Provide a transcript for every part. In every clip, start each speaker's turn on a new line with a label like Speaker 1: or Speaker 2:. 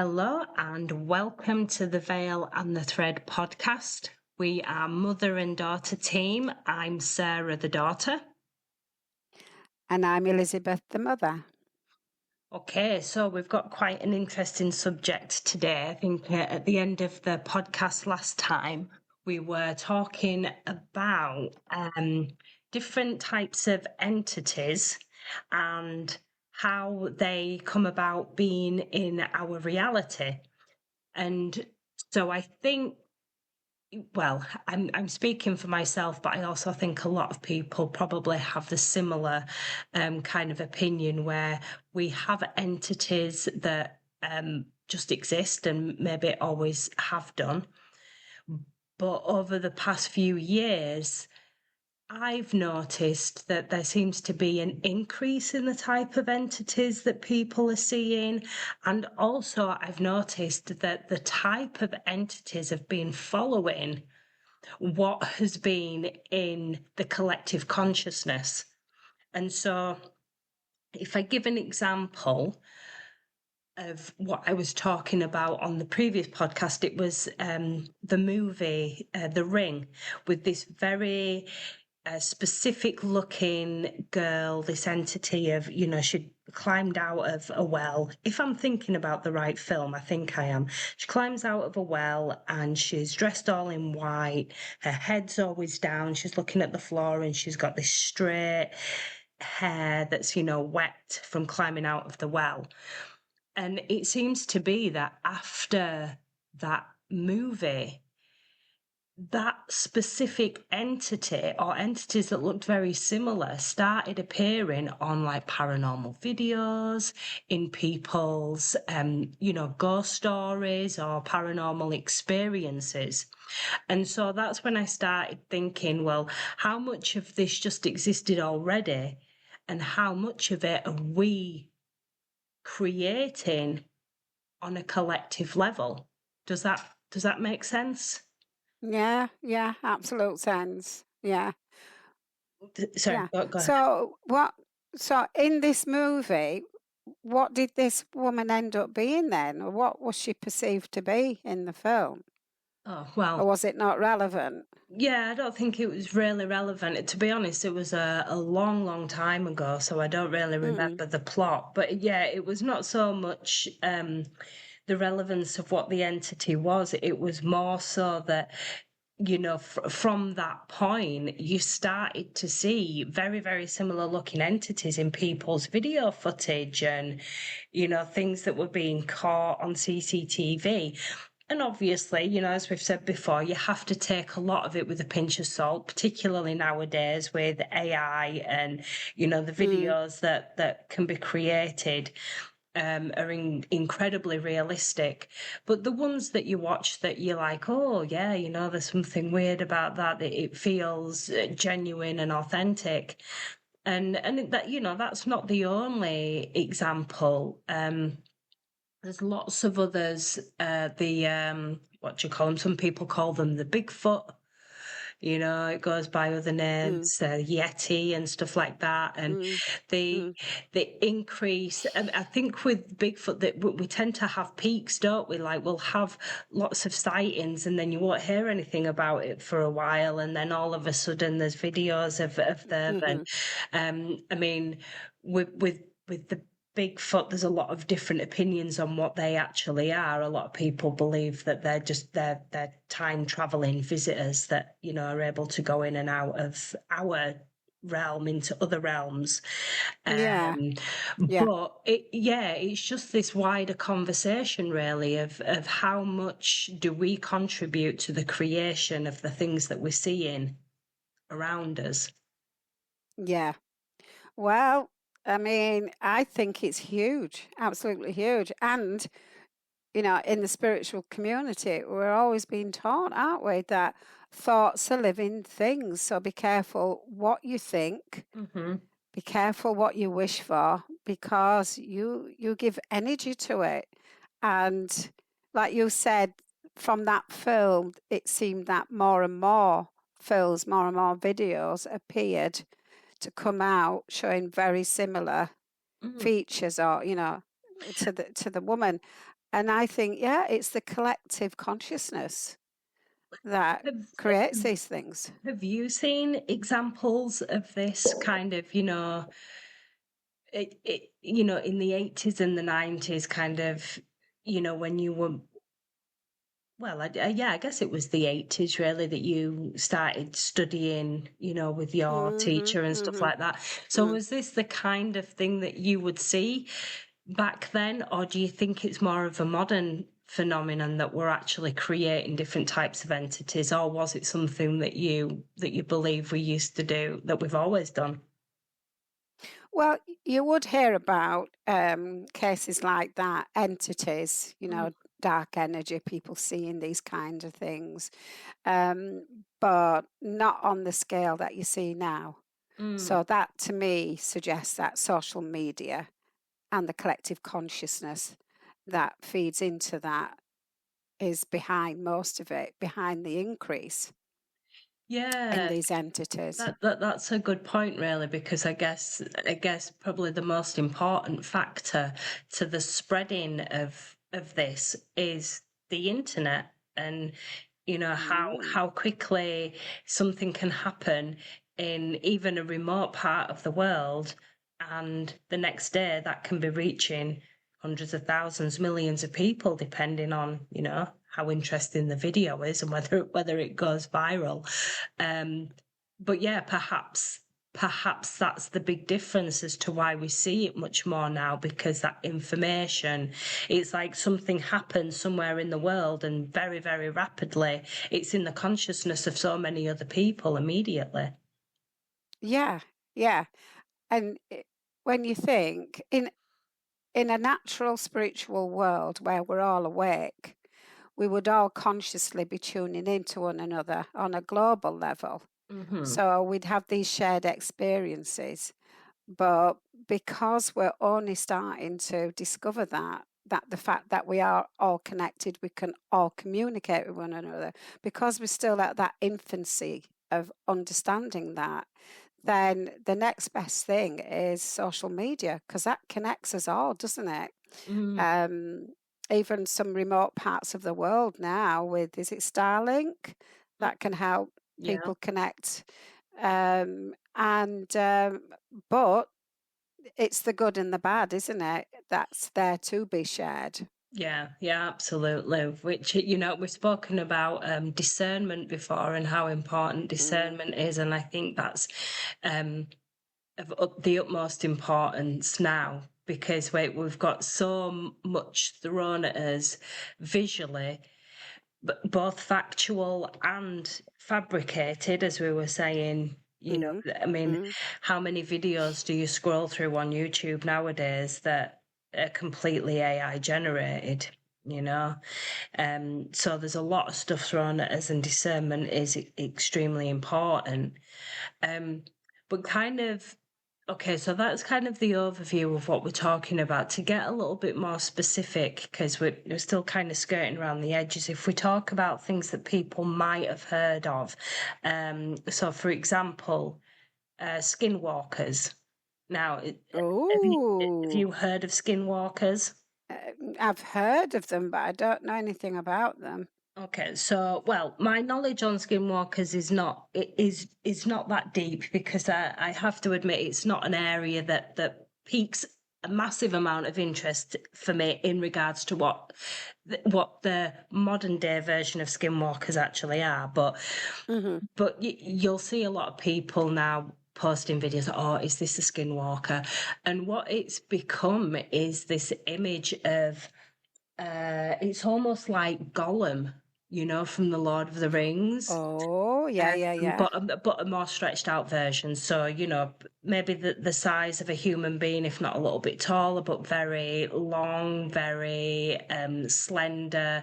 Speaker 1: Hello and welcome to the Veil and the Thread podcast. We are mother and daughter team. I'm Sarah, the daughter.
Speaker 2: And I'm Elizabeth, the mother.
Speaker 1: Okay, so we've got quite an interesting subject today. I think at the end of the podcast last time, we were talking about different types of entities and how they come about being in our reality. And so I think, well, I'm speaking for myself, but I also think a lot of people probably have the similar kind of opinion where we have entities that just exist and maybe always have done. But over the past few years, I've noticed that there seems to be an increase in the type of entities that people are seeing. And also, I've noticed that the type of entities have been following what has been in the collective consciousness. And so, if I give an example of what I was talking about on the previous podcast, it was the movie The Ring, with this very specific looking girl, this entity of, she climbed out of a well. If I'm thinking about the right film, I think I am. She climbs out of a well and she's dressed all in white. Her head's always down. She's looking at the floor and she's got this straight hair that's, wet from climbing out of the well. And it seems to be that after that movie, that specific entity or entities that looked very similar started appearing on like paranormal videos, in people's, ghost stories or paranormal experiences. And so that's when I started thinking, well, how much of this just existed already and how much of it are we creating on a collective level? Does that make sense?
Speaker 2: Yeah, absolute sense. Yeah,
Speaker 1: Sorry,
Speaker 2: yeah.
Speaker 1: go ahead.
Speaker 2: So in this movie, what did this woman end up being then? Or what was she perceived to be in the film?
Speaker 1: Oh,
Speaker 2: Or
Speaker 1: well,
Speaker 2: was it not relevant?
Speaker 1: yeah, I don't think it was really relevant. To be honest, it was a long, long time ago, so I don't really
Speaker 2: Mm,
Speaker 1: remember the plot. But yeah, it was not so much the relevance of what the entity was. It was more so that, from that point, you started to see very, very similar looking entities in people's video footage and, things that were being caught on CCTV. And obviously, as we've said before, you have to take a lot of it with a pinch of salt, particularly nowadays with AI and, the
Speaker 2: mm,
Speaker 1: videos that can be created are incredibly realistic. But the ones that you watch that you're like, oh, yeah, there's something weird about that, it feels genuine and authentic. And that, that's not the only example. There's lots of others. What do you call them? Some people call them the Bigfoot. It goes by other
Speaker 2: mm,
Speaker 1: names, Yeti and stuff like that. And
Speaker 2: mm,
Speaker 1: the
Speaker 2: mm,
Speaker 1: the increase, and I think with Bigfoot that we tend to have peaks, don't we? Like we'll have lots of sightings, and then you won't hear anything about it for a while, and then all of a sudden there's videos of them. And
Speaker 2: mhm.
Speaker 1: I mean, with the Bigfoot, there's a lot of different opinions on what they actually are. A lot of people believe that they're time traveling visitors that, are able to go in and out of our realm into other realms.
Speaker 2: Yeah,
Speaker 1: Um,
Speaker 2: yeah,
Speaker 1: but it's just this wider conversation really of how much do we contribute to the creation of the things that we're seeing around us.
Speaker 2: yeah. Well, I mean, I think it's huge, absolutely huge. And in the spiritual community, we're always being taught, aren't we, that thoughts are living things. So be careful what you think,
Speaker 1: Mm-hmm.
Speaker 2: be careful what you wish for, because you give energy to it. And like you said, from that film, it seemed that more and more films, more and more videos appeared to come out showing very similar
Speaker 1: Mm-hmm.
Speaker 2: features or to the woman. And I think, yeah, it's the collective consciousness that
Speaker 1: Have,
Speaker 2: creates these things.
Speaker 1: have you seen examples of this kind of, in the 80s and the 90s, kind of, when you were, well, yeah, I guess it was the 80s really that you started studying, with your
Speaker 2: Hmm.
Speaker 1: teacher and stuff
Speaker 2: Hmm.
Speaker 1: like that. So
Speaker 2: Mm.
Speaker 1: was this the kind of thing that you would see back then, or do you think it's more of a modern phenomenon that we're actually creating different types of entities, or was it something that you believe we used to do, that we've always done?
Speaker 2: Well, you would hear about cases like that, entities,
Speaker 1: Mm,
Speaker 2: dark energy, people seeing these kind of things, um, but not on the scale that you see now.
Speaker 1: mm.
Speaker 2: So that to me suggests that social media and the collective consciousness that feeds into that is behind most of it, behind the increase in
Speaker 1: Yeah,
Speaker 2: these entities.
Speaker 1: that's a good point, really, because I guess probably the most important factor to the spreading of this is the internet, and how
Speaker 2: Mm.
Speaker 1: how quickly something can happen in even a remote part of the world, and the next day that can be reaching hundreds of thousands, millions of people, depending on how interesting the video is and whether it goes viral. um but yeah, perhaps that's the big difference as to why we see it much more now, because that information, it's like something happens somewhere in the world and very, very rapidly it's in the consciousness of so many other people immediately.
Speaker 2: Yeah, yeah. And when you think in a natural spiritual world where we're all awake, we would all consciously be tuning into one another on a global level.
Speaker 1: Hmm.
Speaker 2: So we'd have these shared experiences. But because we're only starting to discover that the fact that we are all connected, we can all communicate with one another, because we're still at that infancy of understanding that, then the next best thing is social media, because that connects us all, doesn't it?
Speaker 1: Mm,
Speaker 2: Um, Even some remote parts of the world now with, is it Starlink,
Speaker 1: mm,
Speaker 2: that can help
Speaker 1: yeah.
Speaker 2: people connect. And But it's the good and the bad, isn't it? That's there to be shared.
Speaker 1: Yeah, yeah, absolutely. Which, we've spoken about discernment before and how important
Speaker 2: Mm.
Speaker 1: discernment is. And I think that's um, of the utmost importance now, because we've got so much thrown at us visually, but both factual and fabricated, as we were saying.
Speaker 2: Mm.
Speaker 1: I mean,
Speaker 2: Mm.
Speaker 1: how many videos do you scroll through on YouTube nowadays that are completely AI generated? You know, so there's a lot of stuff thrown at us, and discernment is extremely important. Um, but kind of, okay, so that's kind of the overview of what we're talking about. To get a little bit more specific, because we're still kind of skirting around the edges, if we talk about things that people might have heard of. So for example, skinwalkers. Now, have
Speaker 2: Oh,
Speaker 1: you heard of skinwalkers?
Speaker 2: I've heard of them, but I don't know anything about them.
Speaker 1: Okay, so well, my knowledge on skinwalkers is not that deep, because I have to admit it's not an area that piques a massive amount of interest for me in regards to what the modern day version of skinwalkers actually are. But
Speaker 2: Hmm.
Speaker 1: you'll see a lot of people now posting videos. Oh, is this a skinwalker? And what it's become is this image of it's almost like Gollum, from the Lord of the Rings,
Speaker 2: Oh, yeah, yeah, yeah.
Speaker 1: but a more stretched out version. So, maybe the size of a human being, if not a little bit taller, but very long, very slender.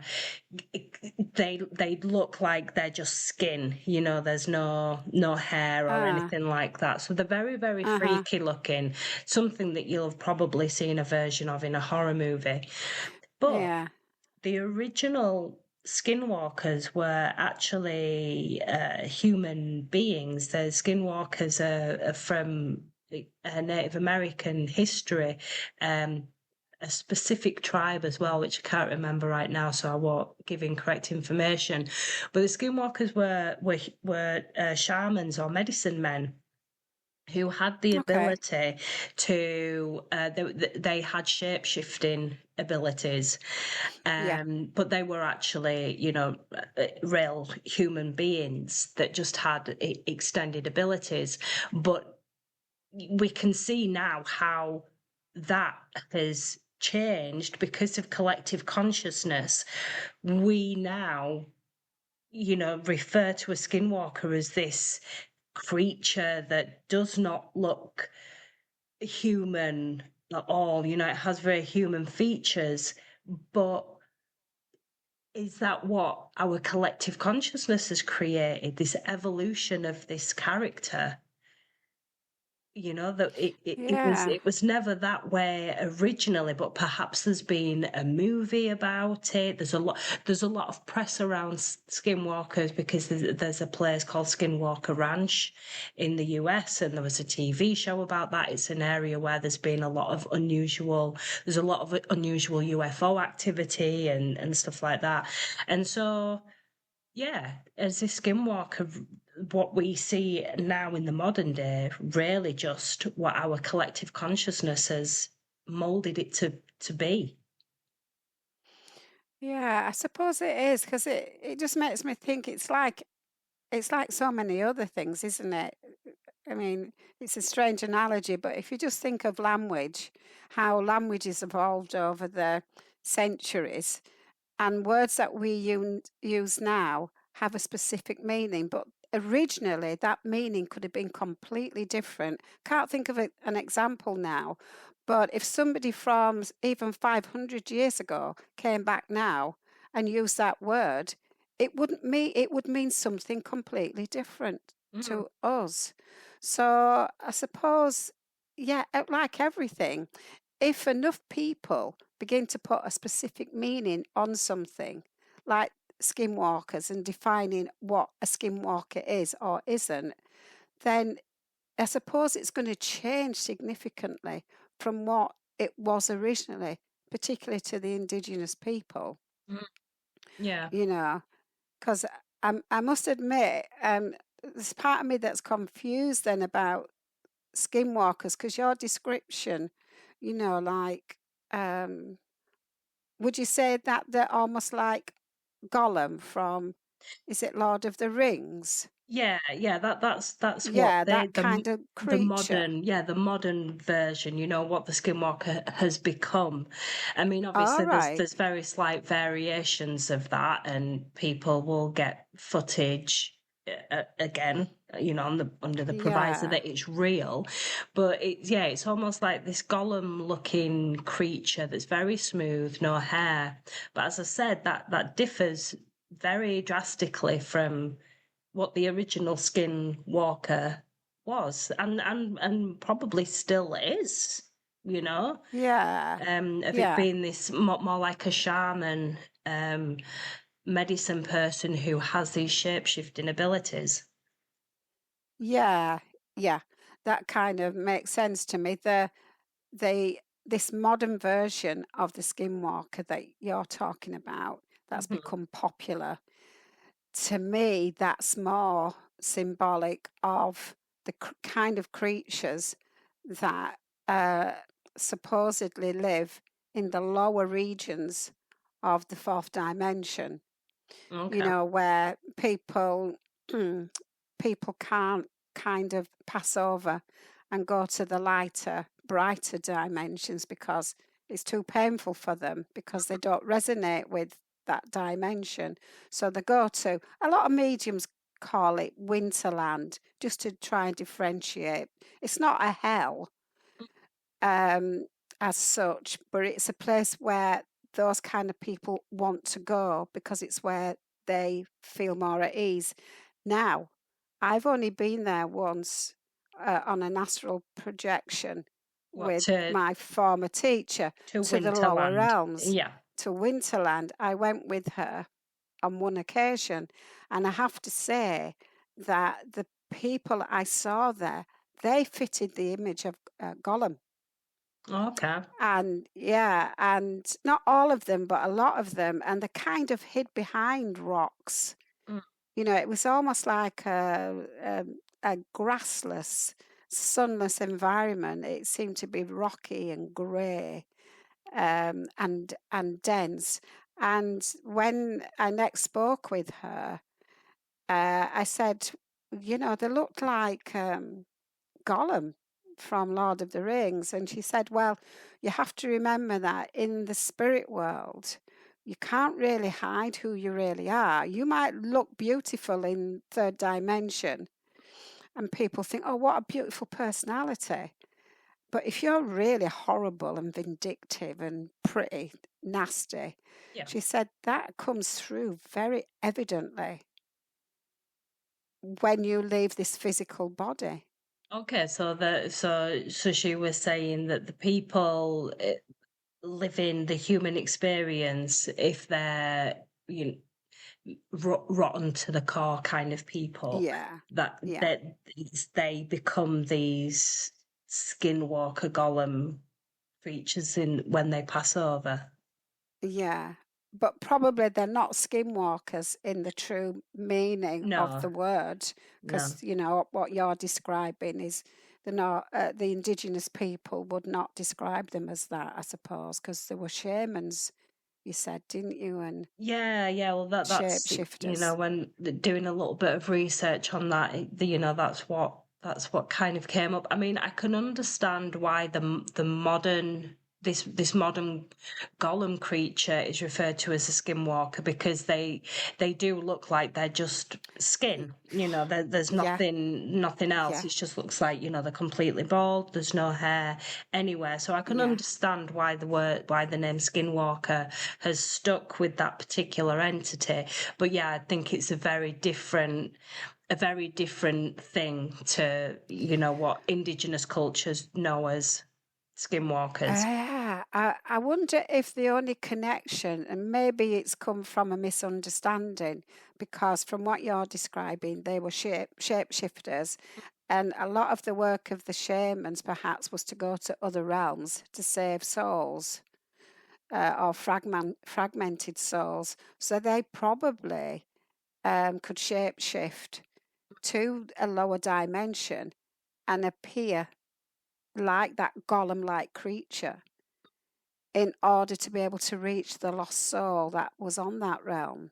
Speaker 1: They look like they're just skin. There's no hair or
Speaker 2: Ah,
Speaker 1: anything like that. So they're very, very
Speaker 2: uh-huh.
Speaker 1: freaky looking. Something that you'll have probably seen a version of in a horror movie. But
Speaker 2: Yeah.
Speaker 1: the original skinwalkers were actually human beings. The skinwalkers are from Native American history. Um, a specific tribe as well, which I can't remember right now, so I won't give incorrect information. But the Skinwalkers were shamans or medicine men who had the
Speaker 2: Okay.
Speaker 1: ability to they had shape-shifting abilities,
Speaker 2: Yeah.
Speaker 1: but they were actually, real human beings that just had extended abilities. But we can see now how that has changed because of collective consciousness. We now, refer to a skinwalker as this creature that does not look human at all. It has very human features, but is that what our collective consciousness has created? This evolution of this character? That
Speaker 2: Yeah.
Speaker 1: it was never that way originally, but perhaps there's been a movie about it. There's a lot of press around skinwalkers because there's a place called Skinwalker Ranch in the US, and there was a TV show about that. It's an area where there's a lot of unusual UFO activity and stuff like that. And so, yeah, as a skinwalker, what we see now in the modern day, really just what our collective consciousness has molded it to be.
Speaker 2: Yeah, I suppose it is because it just makes me think it's like so many other things, isn't it? I mean, it's a strange analogy, but if you just think of language, how language has evolved over the centuries, and words that we use now have a specific meaning, but originally that meaning could have been completely different. Can't think of an example now, but if somebody from even 500 years ago came back now and used that word, it would mean something completely different
Speaker 1: Mm,
Speaker 2: to us. So I suppose, yeah, like everything, if enough people begin to put a specific meaning on something, like skinwalkers and defining what a skinwalker is or isn't, then I suppose it's going to change significantly from what it was originally, particularly to the indigenous people,
Speaker 1: mm, yeah.
Speaker 2: you know, because I must admit, there's part of me that's confused then about skinwalkers because your description, like, um, would you say that they're almost like Gollum from, is it Lord of the Rings?
Speaker 1: Yeah, that's what
Speaker 2: Yeah, that kind of
Speaker 1: the
Speaker 2: creature.
Speaker 1: modern, the modern version, what the Skinwalker has become. I mean,
Speaker 2: All
Speaker 1: obviously
Speaker 2: right.
Speaker 1: there's very slight variations of that, and people will get footage again, under the proviso
Speaker 2: Yeah.
Speaker 1: that it's real. But it's almost like this Gollum looking creature that's very smooth, no hair. But as I said, that differs very drastically from what the original Skinwalker was, and probably still is, you know,
Speaker 2: Yeah.
Speaker 1: of it
Speaker 2: Yeah.
Speaker 1: being this more like a shaman, um, medicine person who has these shape shifting abilities.
Speaker 2: Yeah. Yeah. That kind of makes sense to me. The this modern version of the skinwalker that you're talking about that's
Speaker 1: Mhm.
Speaker 2: become popular, to me, that's more symbolic of the kind of creatures that supposedly live in the lower regions of the fourth dimension,
Speaker 1: Okay.
Speaker 2: where people can't kind of pass over and go to the lighter, brighter dimensions because it's too painful for them because they don't resonate with that dimension. So they go to a lot of mediums call it Winterland just to try and differentiate. It's not a hell um, as such, but it's a place where those kind of people want to go because it's where they feel more at ease. Now, I've only been there once on an astral projection
Speaker 1: What
Speaker 2: with my former teacher
Speaker 1: to
Speaker 2: to the lower
Speaker 1: Winterland?
Speaker 2: realms,
Speaker 1: Yeah.
Speaker 2: to Winterland. I went with her on one occasion, and I have to say that the people I saw there, they fitted the image of Gollum.
Speaker 1: Okay.
Speaker 2: And yeah, and not all of them, but a lot of them, and they kind of hid behind rocks.
Speaker 1: Mm.
Speaker 2: It was almost like a grassless, sunless environment. It seemed to be rocky and grey, and dense. And when I next spoke with her, I said, they looked like Gollum from Lord of the Rings. And she said, well, you have to remember that in the spirit world, you can't really hide who you really are. You might look beautiful in third dimension, and people think, oh, what a beautiful personality. But if you're really horrible and vindictive and pretty nasty,
Speaker 1: Yeah.
Speaker 2: she said that comes through very evidently when you leave this physical body.
Speaker 1: Okay, so she was saying that the people living the human experience, if they're rotten to the core kind of people,
Speaker 2: Yeah,
Speaker 1: that
Speaker 2: yeah,
Speaker 1: that they become these skinwalker golem creatures in when they pass over.
Speaker 2: yeah. But probably they're not skinwalkers in the true meaning of
Speaker 1: No,
Speaker 2: the word,
Speaker 1: no.
Speaker 2: because what you're describing is the indigenous people would not describe them as that, I suppose, because they were shamans. You said, didn't you? And
Speaker 1: Yeah. Well, that's
Speaker 2: shapeshifters.
Speaker 1: when doing a little bit of research on that, that's what kind of came up. I mean, I can understand why the modern this modern golem creature is referred to as a skinwalker, because they do look like they're just
Speaker 2: Y-
Speaker 1: skin. There's
Speaker 2: Yeah,
Speaker 1: nothing else.
Speaker 2: yeah,
Speaker 1: It just looks like they're completely bald. There's no hair anywhere. So I can
Speaker 2: yeah.
Speaker 1: understand why the name skinwalker has stuck with that particular entity. But yeah, I think it's a very different thing to, what indigenous cultures know as skinwalkers.
Speaker 2: Yeah, I wonder if the only connection, and maybe it's come from a misunderstanding, because from what you're describing, they were shapeshifters, and a lot of the work of the shamans perhaps was to go to other realms to save souls, or fragmented souls. So they probably could shapeshift to a lower dimension and appear like that golem-like creature in order to be able to reach the lost soul that was on that realm.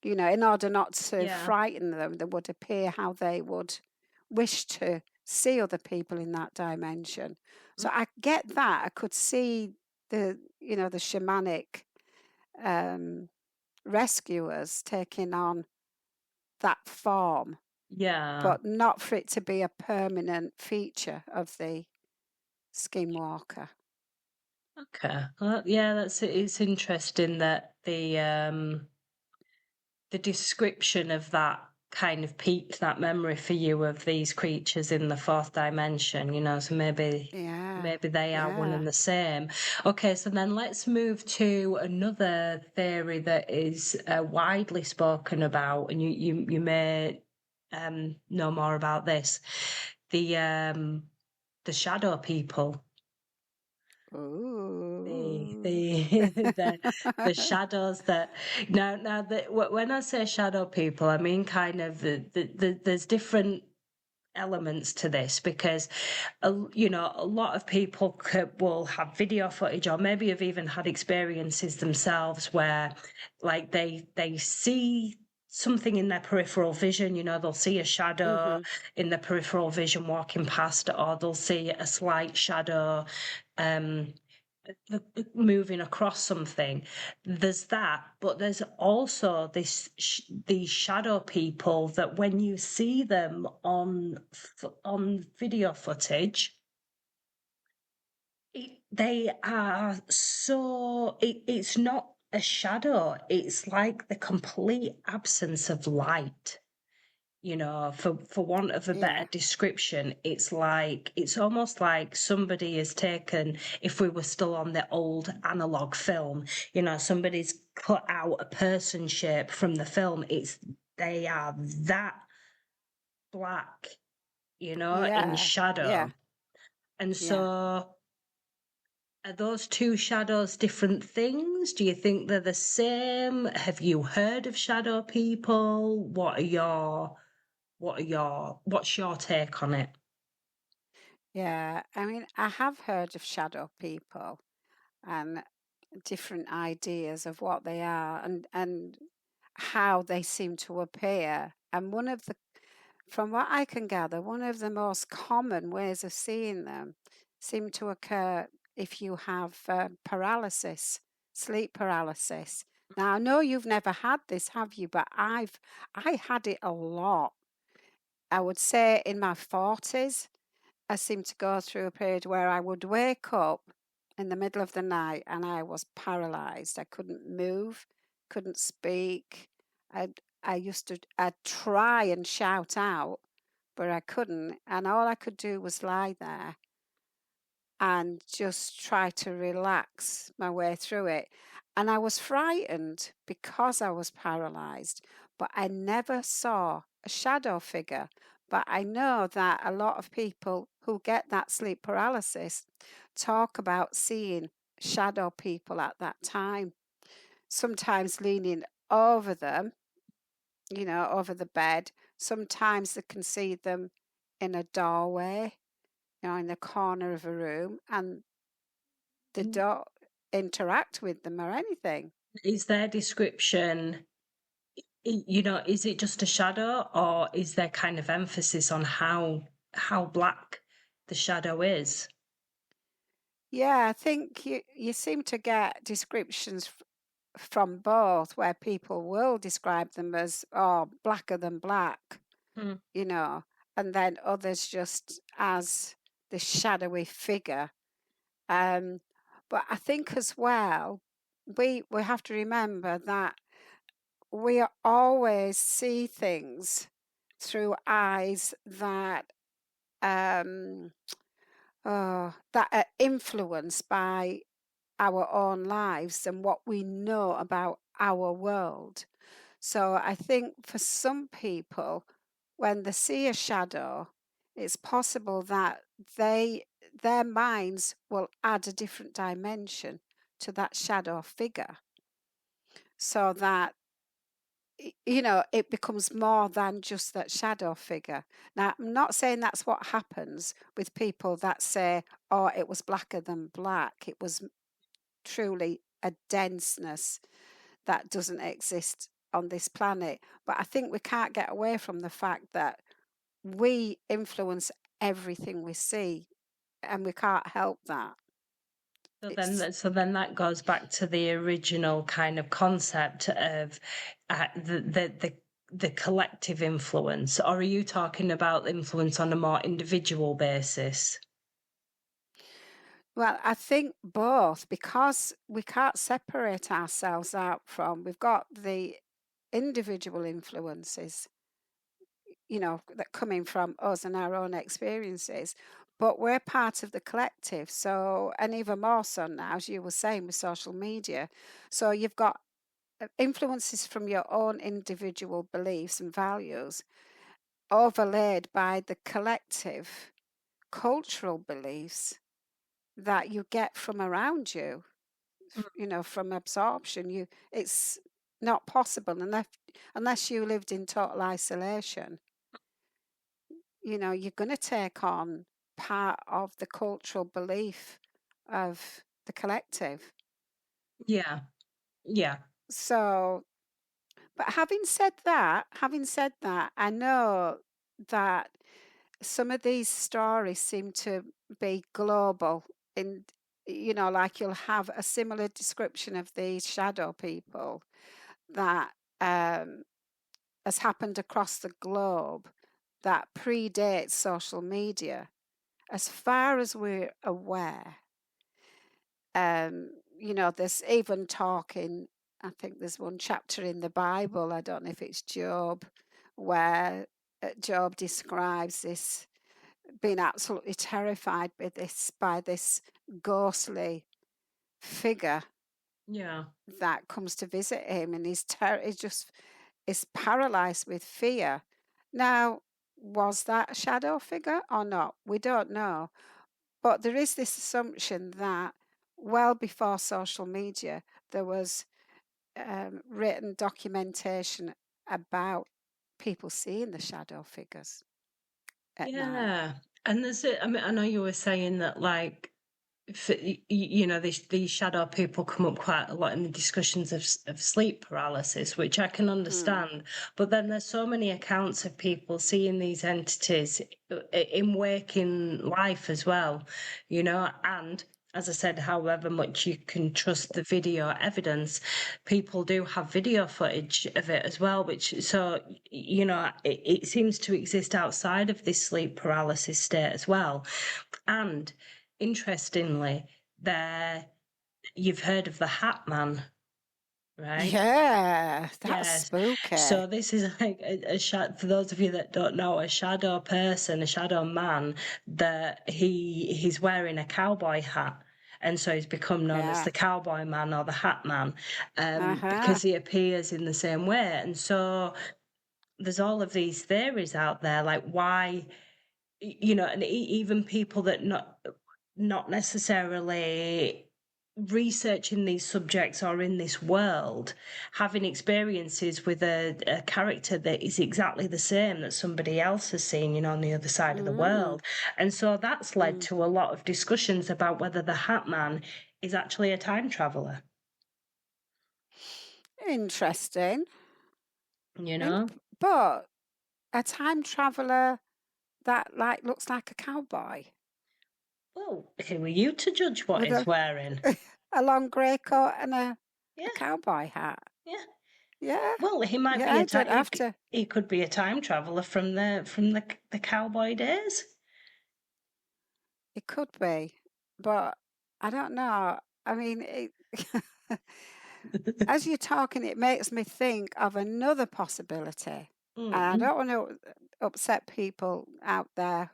Speaker 2: In order not to
Speaker 1: Yeah.
Speaker 2: frighten them, they would appear how they would wish to see other people in that dimension.
Speaker 1: Mm.
Speaker 2: So I get that. I could see the shamanic um, rescuers taking on that form,
Speaker 1: Yeah.
Speaker 2: but not for it to be a permanent feature of the skinwalker.
Speaker 1: Okay. Well, yeah, it's interesting that the description of that kind of piqued that memory for you of these creatures in the fourth dimension, so
Speaker 2: Yeah,
Speaker 1: maybe they are one
Speaker 2: yeah.
Speaker 1: and the same. Okay, so then let's move to another theory that is widely spoken about, and you may know more about this. The um the shadow people.
Speaker 2: Ooh.
Speaker 1: The the shadows that now when I say shadow people, I mean kind of there's different elements to this, because a lot of people will have video footage, or maybe have even had experiences themselves where like they see something in their peripheral vision. They'll see a shadow
Speaker 2: Mm-hmm.
Speaker 1: in their peripheral vision walking past, or they'll see a slight shadow um moving across something. There's that, but there's also these shadow people that when you see them on video footage, they are it's not a shadow, it's like the complete absence of light. For want of a better
Speaker 2: Yeah.
Speaker 1: description, it's almost like somebody has taken, if we were still on the old analog film, somebody's cut out a person shape from the film. They are that black, in
Speaker 2: Yeah.
Speaker 1: shadow.
Speaker 2: Yeah.
Speaker 1: And
Speaker 2: Yeah.
Speaker 1: so Are those two shadows different things? Do you think they're the same? Have you heard of shadow people? What's your take on it?
Speaker 2: Yeah, I mean, I have heard of shadow people and different ideas of what they are and how they seem to appear. And from what I can gather, one of the most common ways of seeing them seem to occur if you have paralysis, sleep paralysis. Now, I know you've never had this, have you? But I had it a lot. I would say in my 40s, I seemed to go through a period where I would wake up in the middle of the night and I was paralyzed. I couldn't move, couldn't speak. I'd try and shout out, but I couldn't. And all I could do was lie there and just try to relax my way through it. And I was frightened because I was paralyzed, but I never saw a shadow figure. But I know that a lot of people who get that sleep paralysis talk about seeing shadow people at that time, sometimes leaning over them, over the bed. Sometimes they can see them in a doorway, in the corner of a room, and they
Speaker 1: And
Speaker 2: don't interact with them or anything.
Speaker 1: is their description, is it just a shadow, or is there kind of emphasis on how black the shadow is?
Speaker 2: Yeah, I think you seem to get descriptions from both where people will describe them as, oh, blacker than black,
Speaker 1: Mm.
Speaker 2: you know, and then others just as the shadowy figure. Um, but I think as well, we have to remember that we always see things through eyes um, that are influenced by our own lives and what we know about our world. So I think for some people, when they see a shadow, it's possible that they their minds will add a different dimension to that shadow figure, so that it becomes more than just that shadow figure. Now, I'm not saying that's what happens with people that say, oh, it was blacker than black. It was truly a denseness that doesn't exist on this planet. But I think we can't get away from the fact that we influence everything we see, and we can't help that. It's
Speaker 1: So then that goes back to the original kind of concept of the collective influence, or are you talking about influence on a more individual basis?
Speaker 2: Well, I think both, because we can't separate ourselves out from, we've got the individual influences, that coming from us and our own experiences, but we're part of the collective. So, and even more so now, as you were saying, with social media. So you've got influences from your own individual beliefs and values overlaid by the collective cultural beliefs that you get from around you, from absorption. It's not possible unless you lived in total isolation. You're going to take on part of the cultural belief of the collective.
Speaker 1: Yeah, yeah.
Speaker 2: So, but having said that, I know that some of these stories seem to be global. In like you'll have a similar description of these shadow people that has happened across the globe that predates social media. As far as we're aware, there's even talk in, I think there's one chapter in the Bible, I don't know if it's Job, where Job describes this being absolutely terrified by this ghostly figure
Speaker 1: Yeah.
Speaker 2: that comes to visit him, and he's just is paralyzed with fear. Now, was that a shadow figure or not? We don't know. But there is this assumption that well before social media, there was written documentation about people seeing the shadow figures at night.
Speaker 1: Yeah. And there's it. I mean, I know you were saying that, like, these shadow people come up quite a lot in the discussions of sleep paralysis, which I can
Speaker 2: Mm.
Speaker 1: understand. But then there's so many accounts of people seeing these entities in waking life as well, and as I said, however much you can trust the video evidence, people do have video footage of it as well, it seems to exist outside of this sleep paralysis state as well. And interestingly, there you've heard of the Hat Man, right?
Speaker 2: Yeah, that's
Speaker 1: Yes.
Speaker 2: spooky.
Speaker 1: So this is like for those of you that don't know, a shadow person, a shadow man, that he's wearing a cowboy hat. And so he's become known as
Speaker 2: Yeah.
Speaker 1: the cowboy man or the hat man,
Speaker 2: Uh-huh.
Speaker 1: because he appears in the same way. And so there's all of these theories out there, like why, and even people that not necessarily researching these subjects or in this world, having experiences with a character that is exactly the same that somebody else has seen, on the other side of the
Speaker 2: Mm.
Speaker 1: world. And so that's led
Speaker 2: Mm.
Speaker 1: to a lot of discussions about whether the Hat Man is actually a time traveler,
Speaker 2: Interesting.
Speaker 1: you
Speaker 2: In,
Speaker 1: know?
Speaker 2: but a time traveler that like looks like a cowboy
Speaker 1: Well, who are you to judge what
Speaker 2: with
Speaker 1: he's wearing?
Speaker 2: a long grey coat and
Speaker 1: Yeah,
Speaker 2: a cowboy hat.
Speaker 1: yeah.
Speaker 2: Yeah.
Speaker 1: Well, he might
Speaker 2: Yeah,
Speaker 1: be a
Speaker 2: I
Speaker 1: time.
Speaker 2: don't have to.
Speaker 1: He could be a time traveler from the cowboy days.
Speaker 2: It could be, but I don't know. I mean, as you're talking, it makes me think of another possibility. And I
Speaker 1: Mm.
Speaker 2: don't want to upset people out there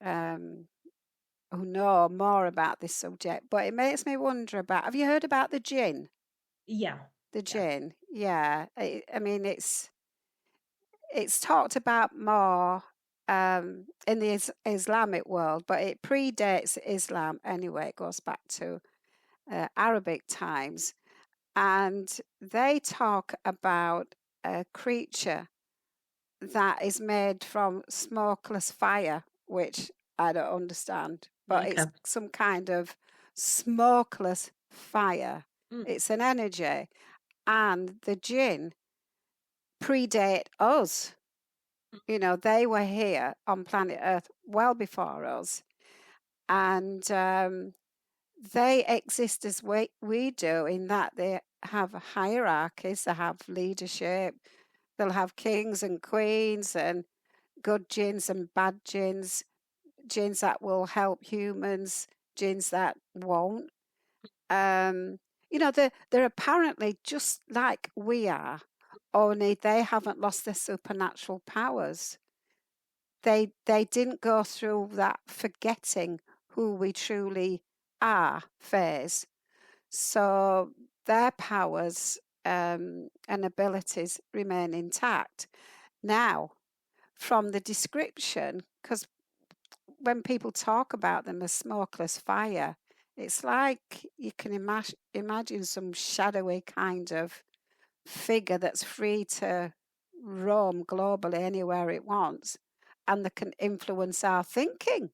Speaker 2: um, who know more about this subject, but it makes me wonder about. Have you heard about the jinn?
Speaker 1: Yeah,
Speaker 2: The
Speaker 1: yeah.
Speaker 2: jinn, yeah. I mean, it's talked about more in the Islamic world, but it predates Islam anyway. It goes back to Arabic times, and they talk about a creature that is made from smokeless fire, which I don't understand, but
Speaker 1: Okay.
Speaker 2: it's some kind of smokeless fire.
Speaker 1: Mm.
Speaker 2: It's an energy, and the jinn predate us. They were here on planet Earth well before us, and they exist as we do in that they have hierarchies, they have leadership, they'll have kings and queens and good jinns and bad jinns, jinns that will help humans, jinns that won't. Um, they're apparently just like we are, only they haven't lost their supernatural powers. They didn't go through that forgetting who we truly are phase. So their powers and abilities remain intact. Now, from the description, because when people talk about them as smokeless fire, it's like you can imagine some shadowy kind of figure that's free to roam globally anywhere it wants and that can influence our thinking.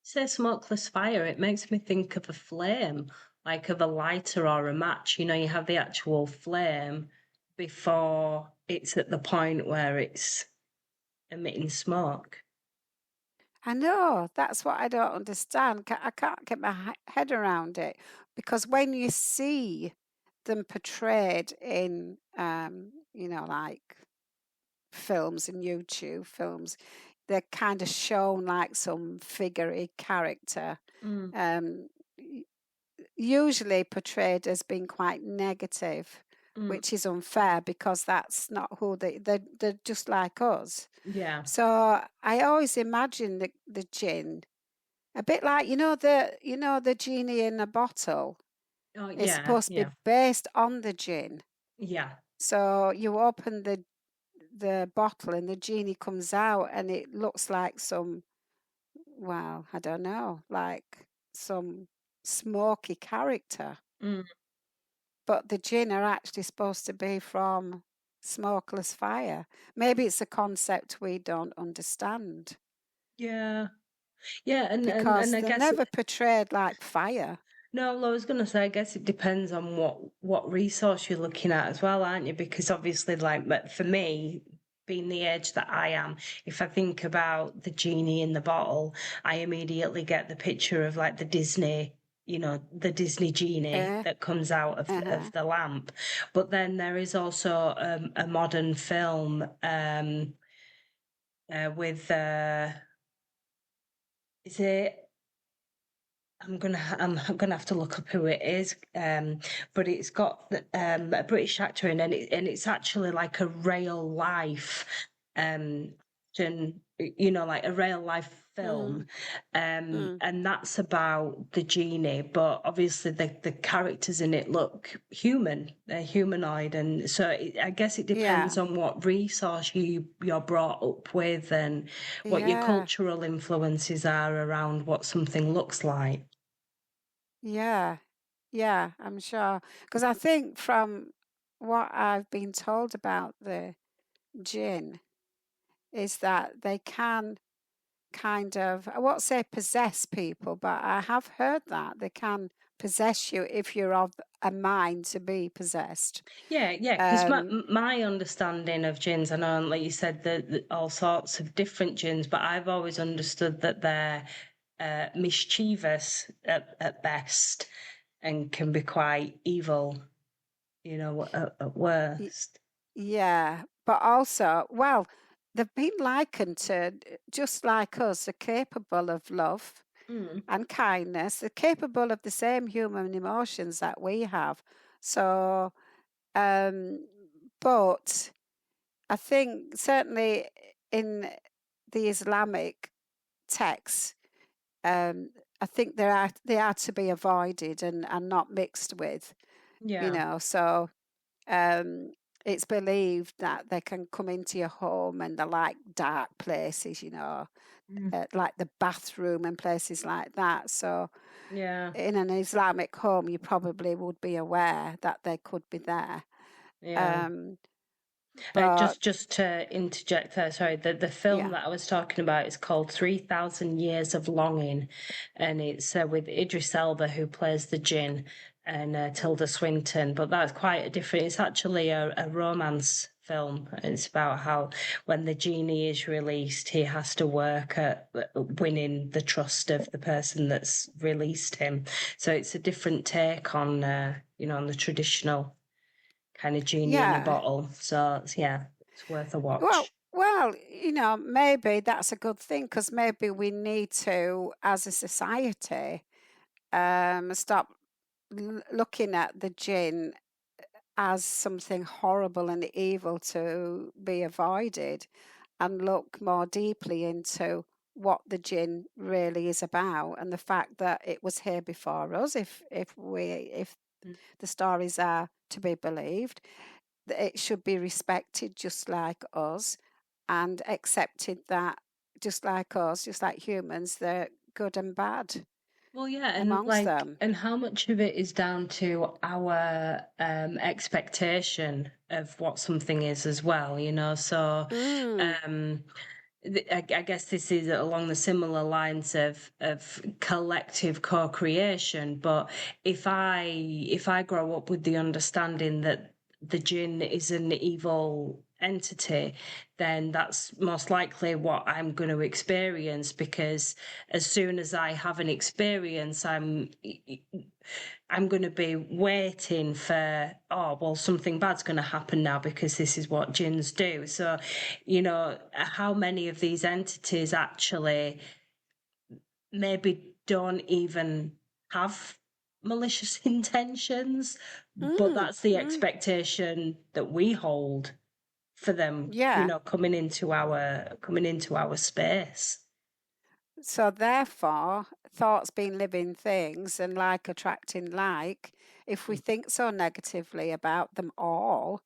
Speaker 1: Say smokeless fire, it makes me think of a flame, like of a lighter or a match. You have the actual flame before it's at the point where it's emitting smoke.
Speaker 2: I know, that's what I don't understand. I can't get my head around it because when you see them portrayed in, like films and YouTube films, they're kind of shown like some figurey character,
Speaker 1: Mm.
Speaker 2: um, usually portrayed as being quite negative,
Speaker 1: Mm.
Speaker 2: which is unfair because that's not who they're just like us.
Speaker 1: Yeah.
Speaker 2: So I always imagine the jinn a bit like the genie in a bottle
Speaker 1: Oh,
Speaker 2: is
Speaker 1: yeah,
Speaker 2: supposed to be
Speaker 1: yeah,
Speaker 2: based on the jinn.
Speaker 1: yeah.
Speaker 2: So you open the bottle and the genie comes out and it looks like some, well, I don't know, like some smoky character.
Speaker 1: Mm.
Speaker 2: But the jinn are actually supposed to be from smokeless fire. Maybe it's a concept we don't understand
Speaker 1: Yeah. Yeah, and
Speaker 2: because
Speaker 1: I
Speaker 2: they're
Speaker 1: guess
Speaker 2: never portrayed like fire.
Speaker 1: no, well, I was gonna say, I guess it depends on what resource you're looking at as well, aren't you? Because obviously, like, but for me, being the age that I am, if I think about the genie in the bottle, I immediately get the picture of like the Disney, the Disney genie
Speaker 2: Eh?
Speaker 1: that comes out
Speaker 2: Uh-huh.
Speaker 1: of the lamp. But then there is also a modern film with is it? I'm gonna have to look up who it is, but it's got a British actor in, and it's actually like a real life, um, like a real life film,
Speaker 2: Mm, mm.
Speaker 1: and that's about the genie. But obviously, the characters in it look human; they're humanoid, and so I guess it depends
Speaker 2: Yeah,
Speaker 1: on what resource you're brought up with and what your
Speaker 2: yeah,
Speaker 1: cultural influences are around what something looks like.
Speaker 2: yeah, yeah, I'm sure. Because I think from what I've been told about the jinn is that they can kind of, I won't say possess people, but I have heard that they can possess you if you're of a mind to be possessed.
Speaker 1: Yeah, because
Speaker 2: Um,
Speaker 1: my understanding of gins, I know, like you said, all sorts of different gins, but I've always understood that they're mischievous at best and can be quite evil, at
Speaker 2: y-
Speaker 1: worst.
Speaker 2: yeah, but also, well, they've been likened to just like us, are capable of love
Speaker 1: Mm.
Speaker 2: and kindness. They're capable of the same human emotions that we have. So, um, but I think certainly in the Islamic texts, um, I think they are to be avoided and not mixed with, you
Speaker 1: Yeah.
Speaker 2: know. So um, it's believed that they can come into your home and they're like dark places,
Speaker 1: Mm.
Speaker 2: like the bathroom and places like that. So
Speaker 1: Yeah.
Speaker 2: in an Islamic home, you probably would be aware that they could be there.
Speaker 1: Yeah.
Speaker 2: Um,
Speaker 1: Just
Speaker 2: but
Speaker 1: just to interject there, sorry, the film
Speaker 2: yeah,
Speaker 1: that I was talking about is called 3,000 Years of Longing, and it's with Idris Elba who plays the Jinn and Tilda Swinton. But that's quite a different. It's actually a romance film. It's about how when the genie is released, he has to work at winning the trust of the person that's released him. So it's a different take on on the traditional kind of genie in a
Speaker 2: yeah.
Speaker 1: bottle. So yeah, it's worth a
Speaker 2: Well,
Speaker 1: watch.
Speaker 2: well, maybe that's a good thing because maybe we need to, as a society, stop looking at the jinn as something horrible and evil to be avoided and look more deeply into what the jinn really is about and the fact that it was here before us if
Speaker 1: Mm.
Speaker 2: the stories are to be believed, that it should be respected just like us and accepted that just like us, just like humans, they're good and bad
Speaker 1: Well, yeah, and
Speaker 2: amongst them.
Speaker 1: how much of it is down to our expectation of what something is as well, So,
Speaker 2: Mm,
Speaker 1: um, I guess this is along the similar lines of collective co-creation. But if I grow up with the understanding that the jinn is an evil entity, then that's most likely what I'm going to experience because as soon as I have an experience, I'm going to be waiting for, oh, well, something bad's going to happen now because this is what jinns do. So, how many of these entities actually maybe don't even have malicious intentions, but
Speaker 2: mm,
Speaker 1: that's the
Speaker 2: mm,
Speaker 1: expectation that we hold for them,
Speaker 2: yeah.
Speaker 1: coming into our space.
Speaker 2: So therefore, thoughts being living things and like attracting like, if we think so negatively about them all,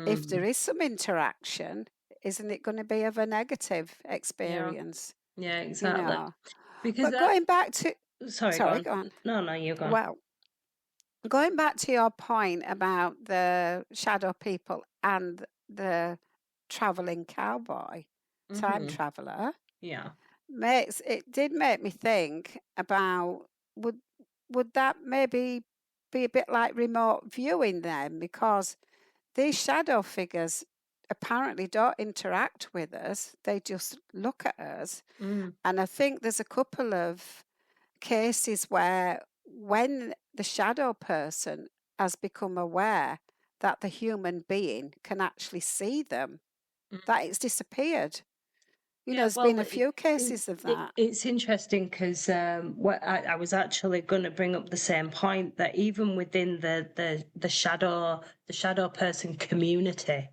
Speaker 2: if there
Speaker 1: Mm.
Speaker 2: is some interaction, isn't it going to be of a negative
Speaker 1: Yeah,
Speaker 2: experience?
Speaker 1: yeah,
Speaker 2: You
Speaker 1: exactly.
Speaker 2: know.
Speaker 1: Because
Speaker 2: But going back to
Speaker 1: Sorry, go
Speaker 2: Sorry,
Speaker 1: on.
Speaker 2: go on.
Speaker 1: No, you're gone.
Speaker 2: Well, going back to your point about the shadow people and the traveling cowboy, time
Speaker 1: Mm-hmm.
Speaker 2: traveler,
Speaker 1: Yeah.
Speaker 2: it did make me think about would would that maybe be a bit like remote viewing then, because these shadow figures apparently don't interact with us, they just look at us.
Speaker 1: Mm.
Speaker 2: And I think there's a couple of cases where when the shadow person has become aware that the human being can actually see them,
Speaker 1: Mm.
Speaker 2: that it's disappeared.
Speaker 1: Yeah,
Speaker 2: There's been
Speaker 1: well,
Speaker 2: a few cases of that.
Speaker 1: it's interesting because what I was actually going to bring up the same point that even within the shadow person community,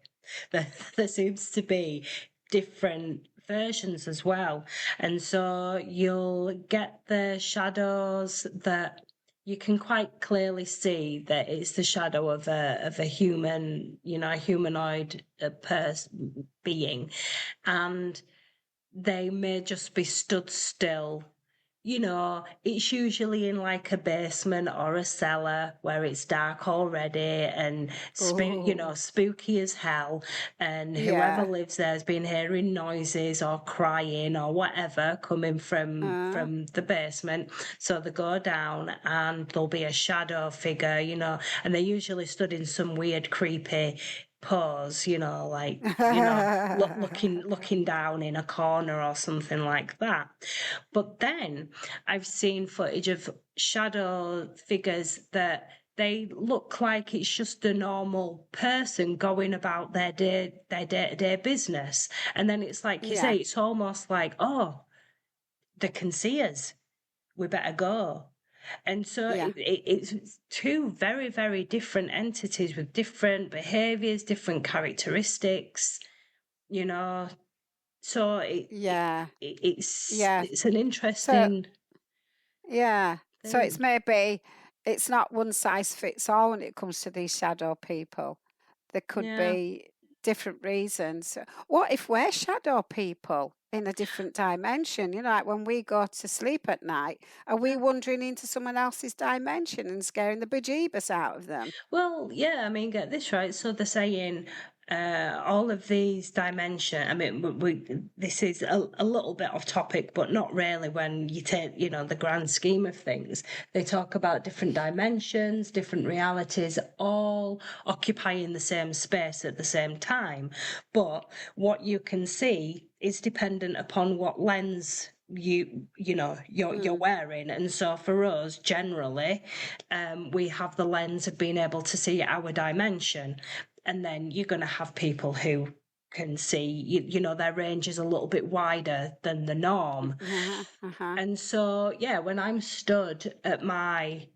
Speaker 1: there seems to be different versions as well, and so you'll get the shadows that you can quite clearly see that it's the shadow of a human, a humanoid person being, and they may just be stood still. It's usually in like a basement or a cellar where it's dark already and
Speaker 2: Oh,
Speaker 1: spooky as hell. And whoever
Speaker 2: yeah.
Speaker 1: lives there has been hearing noises or crying or whatever coming from
Speaker 2: Uh,
Speaker 1: from the basement. So they go down and there'll be a shadow figure, and they're usually stood in some weird, creepy pose, like looking down in a corner or something like that. But then I've seen footage of shadow figures that they look like it's just a normal person going about their day-to-day business. And then it's like you
Speaker 2: yeah,
Speaker 1: say, it's almost like, oh, they can see us, we better go. And so
Speaker 2: yeah,
Speaker 1: it's two very, very different entities with different behaviors, different characteristics, you know. So
Speaker 2: yeah,
Speaker 1: it's
Speaker 2: yeah.
Speaker 1: it's an
Speaker 2: So,
Speaker 1: interesting
Speaker 2: yeah. So
Speaker 1: thing.
Speaker 2: it's not one size fits all when it comes to these shadow people. There could
Speaker 1: Yeah.
Speaker 2: be different reasons. What if we're shadow people in a different dimension? Like when we go to sleep at night, are we wandering into someone else's dimension and scaring the bejeebus out of them?
Speaker 1: Well, yeah, I mean, get this right. So they're saying all of these dimension. I mean, this is a little bit off topic, but not really when you take, the grand scheme of things. They talk about different dimensions, different realities, all occupying the same space at the same time. But what you can see is dependent upon what lens you're
Speaker 2: Mm,
Speaker 1: wearing. And so for us generally, we have the lens of being able to see our dimension, and then you're going to have people who can see, their range is a little bit wider than the norm.
Speaker 2: uh-huh, uh-huh.
Speaker 1: And so yeah, when I'm stood at my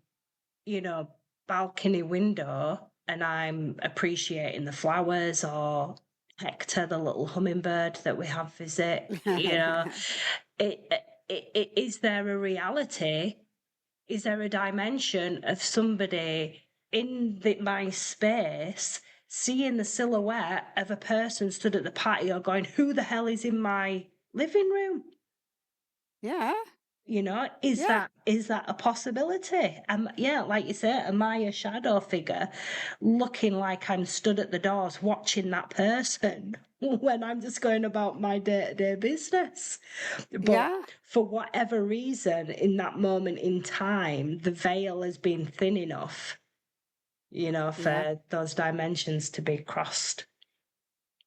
Speaker 1: you know balcony window and I'm appreciating the flowers, or Hector, the little hummingbird that we have visit, it, is there a reality, is there a dimension of somebody in my space seeing the silhouette of a person stood at the patio going, who the hell is in my living room?
Speaker 2: Yeah,
Speaker 1: Is
Speaker 2: yeah,
Speaker 1: that a possibility? Yeah, like you say, am I a shadow figure looking like I'm stood at the doors watching that person when I'm just going about my day-to-day business? But
Speaker 2: yeah,
Speaker 1: for whatever reason, in that moment in time, the veil has been thin enough,
Speaker 2: yeah,
Speaker 1: for those dimensions to be crossed.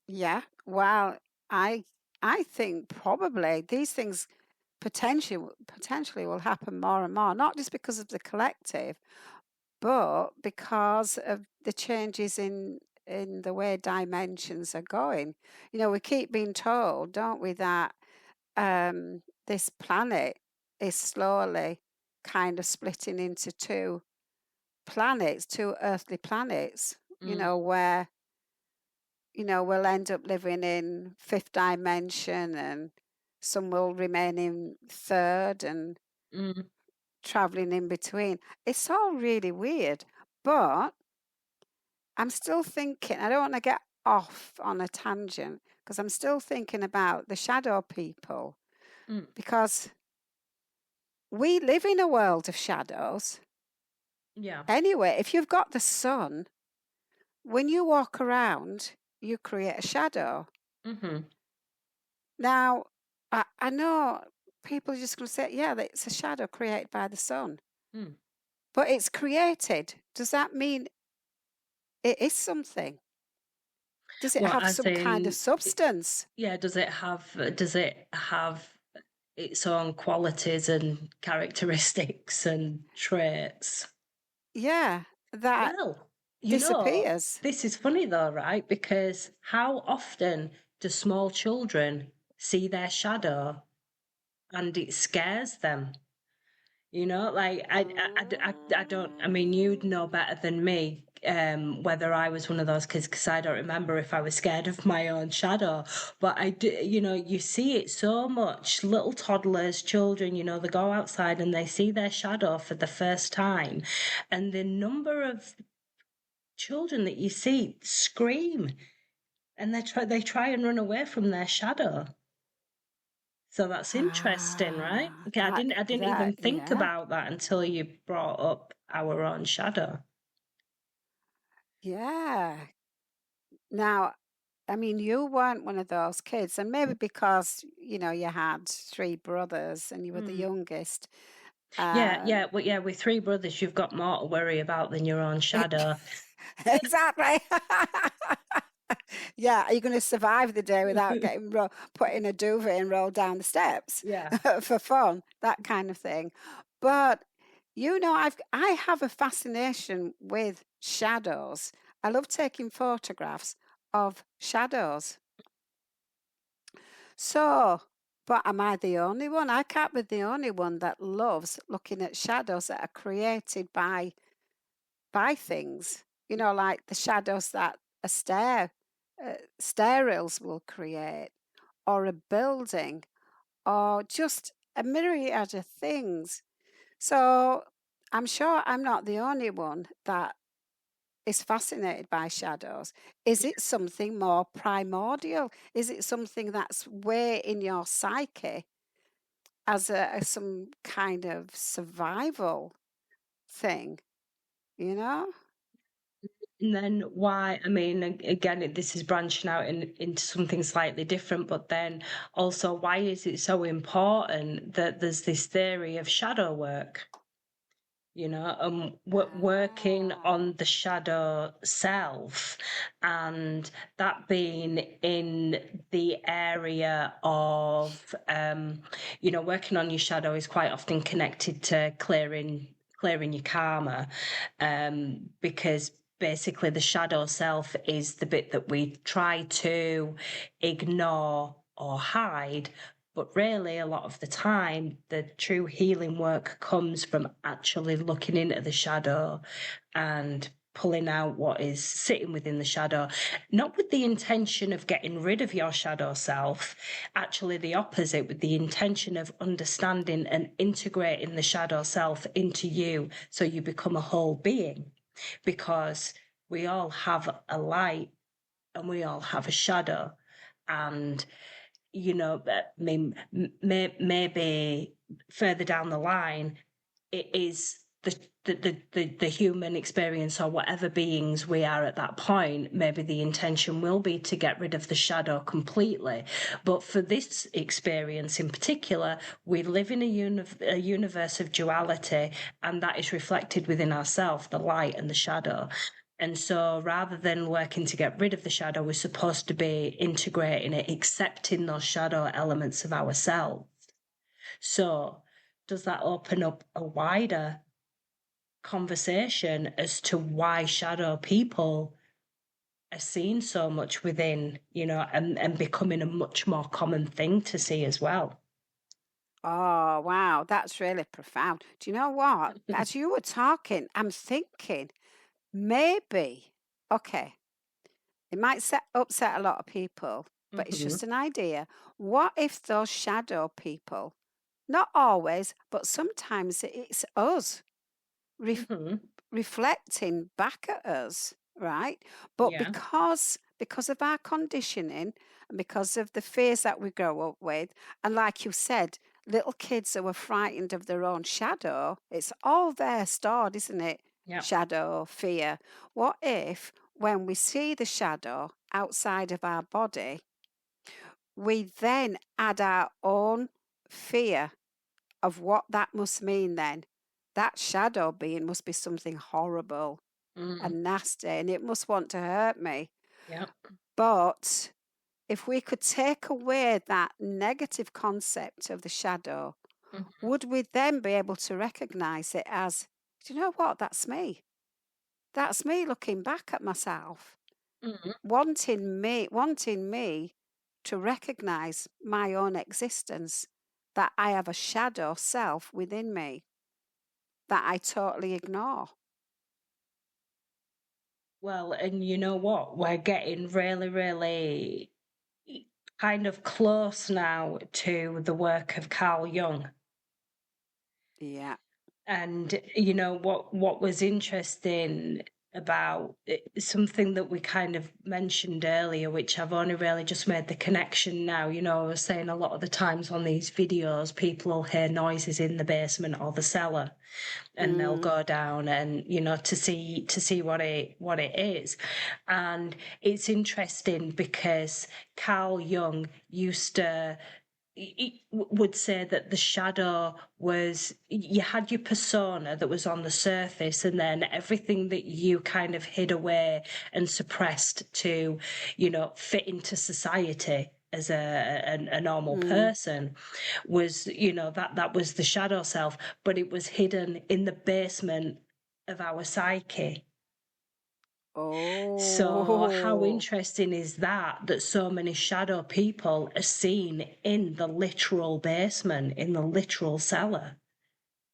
Speaker 2: yeah. Well, I I think probably these things potentially will happen more and more, not just because of the collective, but because of the changes in the way dimensions are going. We keep being told, don't we, that this planet is slowly kind of splitting into two earthly planets,
Speaker 1: Mm,
Speaker 2: where, we'll end up living in fifth dimension and some will remain in third and
Speaker 1: mm,
Speaker 2: traveling in between. It's all really weird, but I'm still thinking, I don't want to get off on a tangent because I'm still thinking about the shadow people
Speaker 1: mm.
Speaker 2: because we live in a world of shadows.
Speaker 1: Yeah.
Speaker 2: Anyway, if you've got the sun, when you walk around, you create a shadow.
Speaker 1: Mm-hmm.
Speaker 2: Now, I know people are just going to say, yeah, it's a shadow created by the sun.
Speaker 1: Mm.
Speaker 2: But it's created. Does that mean it is something? Does it
Speaker 1: What,
Speaker 2: have
Speaker 1: as
Speaker 2: some kind of
Speaker 1: in,
Speaker 2: substance?
Speaker 1: yeah, does it have its own qualities and characteristics and traits?
Speaker 2: Yeah, that
Speaker 1: Well,
Speaker 2: disappears.
Speaker 1: this is funny though, right? Because how often do small children see their shadow and it scares them? Like I don't. I mean, you'd know better than me whether I was one of those kids because I don't remember if I was scared of my own shadow. But I do. You see it so much. Little toddlers, children. They go outside and they see their shadow for the first time, and the number of children that you see scream and they try and run away from their shadow. So that's interesting, right?
Speaker 2: Ah,
Speaker 1: Okay, I didn't even think
Speaker 2: yeah,
Speaker 1: about that until you brought up our own shadow.
Speaker 2: yeah. Now, I mean, you weren't one of those kids, and maybe because, you had three brothers and you were the
Speaker 1: Mm.
Speaker 2: youngest.
Speaker 1: Yeah,
Speaker 2: Um,
Speaker 1: yeah, but yeah, with three brothers, you've got more to worry about than your own shadow.
Speaker 2: exactly. Yeah, are you going to survive the day without getting put in a duvet and rolled down the steps
Speaker 1: Yeah.
Speaker 2: for fun? That kind of thing. But I have a fascination with shadows. I love taking photographs of shadows. So, but am I the only one? I can't be the only one that loves looking at shadows that are created by things. Like the shadows that a stair rails will create, or a building, or just a myriad of things. So I'm sure I'm not the only one that is fascinated by shadows. Is it something more primordial? Is it something that's way in your psyche as some kind of survival thing? You know?
Speaker 1: And then why? I mean, again, this is branching out into something slightly different, but then also, why is it so important that there's this theory of shadow work? Working on
Speaker 2: Ah.
Speaker 1: the shadow self, and that being in the area of, working on your shadow is quite often connected to clearing your karma, because basically the shadow self is the bit that we try to ignore or hide, but really, a lot of the time, the true healing work comes from actually looking into the shadow and pulling out what is sitting within the shadow, not with the intention of getting rid of your shadow self, actually, the opposite, with the intention of understanding and integrating the shadow self into you so you become a whole being. Because we all have a light and we all have a shadow. And I mean, maybe further down the line, it is the human experience or whatever beings we are at that point. Maybe the intention will be to get rid of the shadow completely. But for this experience in particular, we live in a universe of duality, and that is reflected within ourselves, the light and the shadow. And so rather than working to get rid of the shadow, we're supposed to be integrating it, accepting those shadow elements of ourselves. So does that open up a wider conversation as to why shadow people are seen so much within, and becoming a much more common thing to see as well?
Speaker 2: Oh, wow, that's really profound. Do you know what? As you were talking, I'm thinking maybe, okay, it might upset a lot of people, but it's
Speaker 1: Mm-hmm.
Speaker 2: just an idea. What if those shadow people, not always, but sometimes it's us
Speaker 1: Mm-hmm.
Speaker 2: reflecting back at us, right? But
Speaker 1: Yeah.
Speaker 2: because of our conditioning and because of the fears that we grow up with, and like you said, little kids who are frightened of their own shadow, it's all there stored, isn't it?
Speaker 1: Yeah.
Speaker 2: Shadow, fear. What if when we see the shadow outside of our body, we then add our own fear of what that must mean then? That shadow being must be something horrible
Speaker 1: Mm.
Speaker 2: and nasty, and it must want to hurt me.
Speaker 1: Yeah.
Speaker 2: But if we could take away that negative concept of the shadow,
Speaker 1: Mhm.
Speaker 2: would we then be able to recognize it as, do you know what? That's me. That's me looking back at myself,
Speaker 1: Mhm.
Speaker 2: wanting me to recognize my own existence, that I have a shadow self within me that I totally ignore.
Speaker 1: Well, and you know what? We're getting really, really kind of close now to the work of Carl Jung.
Speaker 2: Yeah.
Speaker 1: And you know what was interesting about it, something that we kind of mentioned earlier, which I've only really just made the connection now. You know, I was saying a lot of the times on these videos, people will hear noises in the basement or the cellar, and they'll
Speaker 2: Mm.
Speaker 1: go down and to see what it is. And it's interesting because Carl Jung used to would say that the shadow was, you had your persona that was on the surface, and then everything that you kind of hid away and suppressed to, fit into society as a normal
Speaker 2: Mm.
Speaker 1: person was, that was the shadow self, but it was hidden in the basement of our psyche. So how
Speaker 2: Oh,
Speaker 1: interesting is that so many shadow people are seen in the literal basement, in the literal cellar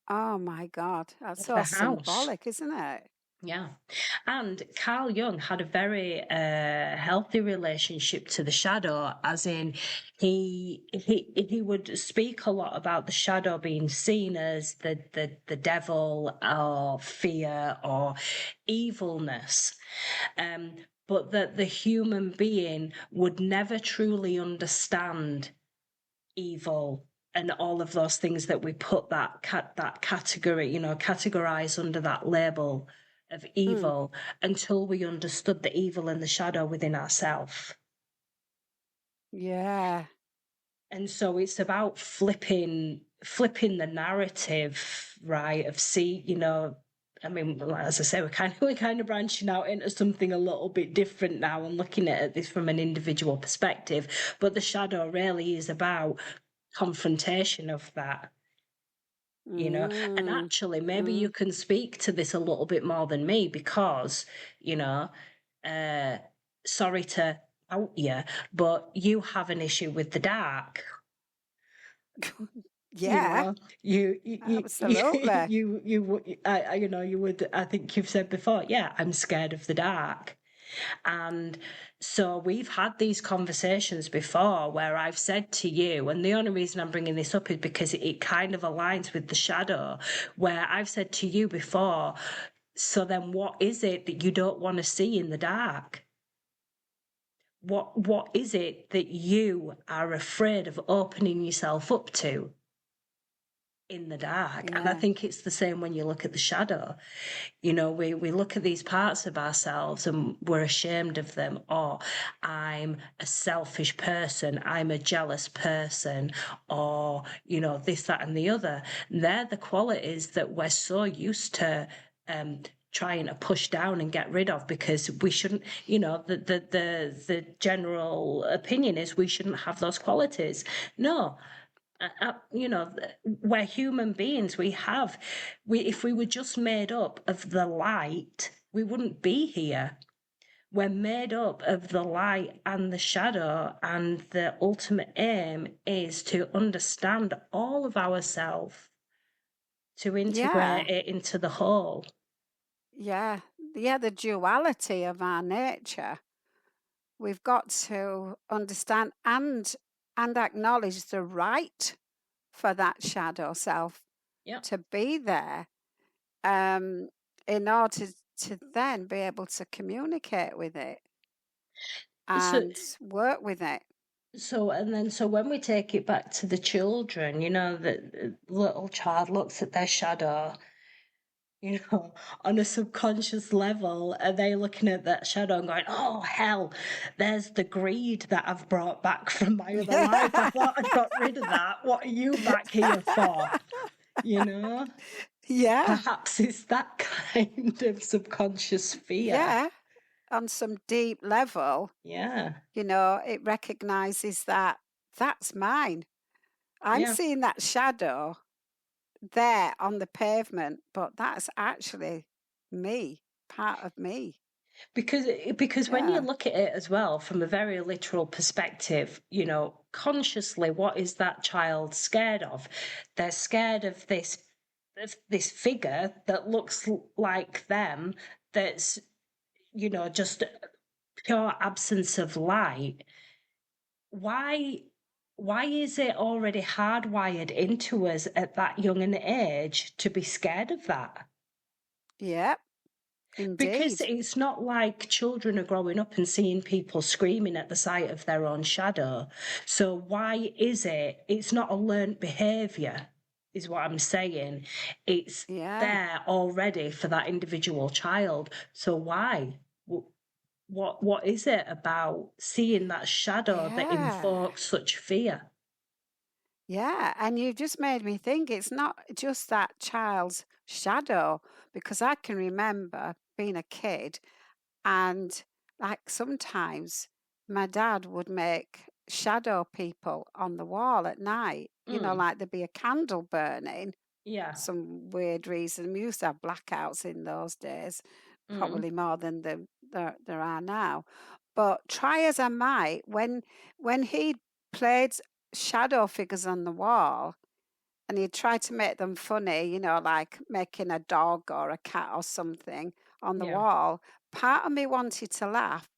Speaker 2: oh my God. That's
Speaker 1: of the
Speaker 2: so
Speaker 1: house?
Speaker 2: symbolic, isn't it?
Speaker 1: Yeah. And Carl Jung had a very healthy relationship to the shadow, as in he would speak a lot about the shadow being seen as the devil or fear or evilness. But that the human being would never truly understand evil and all of those things that we put that category, categorize under that label of
Speaker 2: Mm.
Speaker 1: evil, until we understood the evil and the shadow within ourselves.
Speaker 2: Yeah.
Speaker 1: And so it's about flipping the narrative, right? Of I mean, as I say, we're kind of branching out into something a little bit different now and looking at this from an individual perspective. But the shadow really is about confrontation of that, and
Speaker 2: Mm.
Speaker 1: actually maybe you
Speaker 2: Mm.
Speaker 1: can speak to this a little bit more than me, because you know uh sorry to out you, but you have an issue with the dark. you
Speaker 2: Yeah,
Speaker 1: know you
Speaker 2: absolutely.
Speaker 1: you would, I think you've said before, yeah, I'm scared of the dark. And so we've had these conversations before where I've said to you, and the only reason I'm bringing this up is because it kind of aligns with the shadow, where I've said to you before, so then what is it that you don't want to see in the dark? What is it that you are afraid of opening yourself up to in the dark? And I
Speaker 2: Yeah.
Speaker 1: think it's the same when you look at the shadow. We look at these parts of ourselves and we're ashamed of them. Or I'm a selfish person, I'm a jealous person, or this, that, and the other. They're the qualities that we're so used to trying to push down and get rid of, because we shouldn't, the general opinion is we shouldn't have those qualities. No, we're human beings. If we were just made up of the light, we wouldn't be here. We're made up of the light and the shadow, and the ultimate aim is to understand all of ourselves, to
Speaker 2: Yeah.
Speaker 1: integrate it into the whole.
Speaker 2: Yeah. Yeah. The duality of our nature. We've got to understand and acknowledge the right for that shadow self
Speaker 1: Yeah.
Speaker 2: to be there, um, in order to then be able to communicate with it
Speaker 1: So
Speaker 2: and work with it.
Speaker 1: So when we take it back to the children, the little child looks at their shadow, you know, on a subconscious level, are they looking at that shadow and going, oh, hell, there's the greed that I've brought back from my other life. I thought I'd got rid of that. What are you back here for? You know?
Speaker 2: Yeah,
Speaker 1: Perhaps it's that kind of subconscious fear.
Speaker 2: yeah. On some deep level,
Speaker 1: Yeah.
Speaker 2: it recognizes that that's mine. I'm
Speaker 1: Yeah.
Speaker 2: seeing that shadow there on the pavement, but that's actually me, part of me.
Speaker 1: Because when you
Speaker 2: Yeah,
Speaker 1: look at it as well from a very literal perspective, consciously, what is that child scared of? They're scared of this figure that looks like them, that's just pure absence of light. Why why is it already hardwired into us at that young an age to be scared of that?
Speaker 2: yeah,
Speaker 1: Because
Speaker 2: indeed.
Speaker 1: it's not like children are growing up and seeing people screaming at the sight of their own shadow. So why is it? It's not a learnt behaviour, is what I'm saying. It's
Speaker 2: Yeah,
Speaker 1: there already for that individual child. So why? What is it about seeing that shadow that
Speaker 2: yeah,
Speaker 1: invokes such fear?
Speaker 2: yeah. And you just made me think it's not just that child's shadow, because I can remember being a kid and like sometimes my dad would make shadow people on the wall at night,
Speaker 1: Mm,
Speaker 2: like there'd be a candle burning,
Speaker 1: yeah.
Speaker 2: some weird reason. We used to have blackouts in those days,
Speaker 1: Mm,
Speaker 2: probably more than there are now. But try as I might, when he played shadow figures on the wall and he'd try to make them funny, like making a dog or a cat or something on the
Speaker 1: yeah.
Speaker 2: wall, part of me wanted to laugh,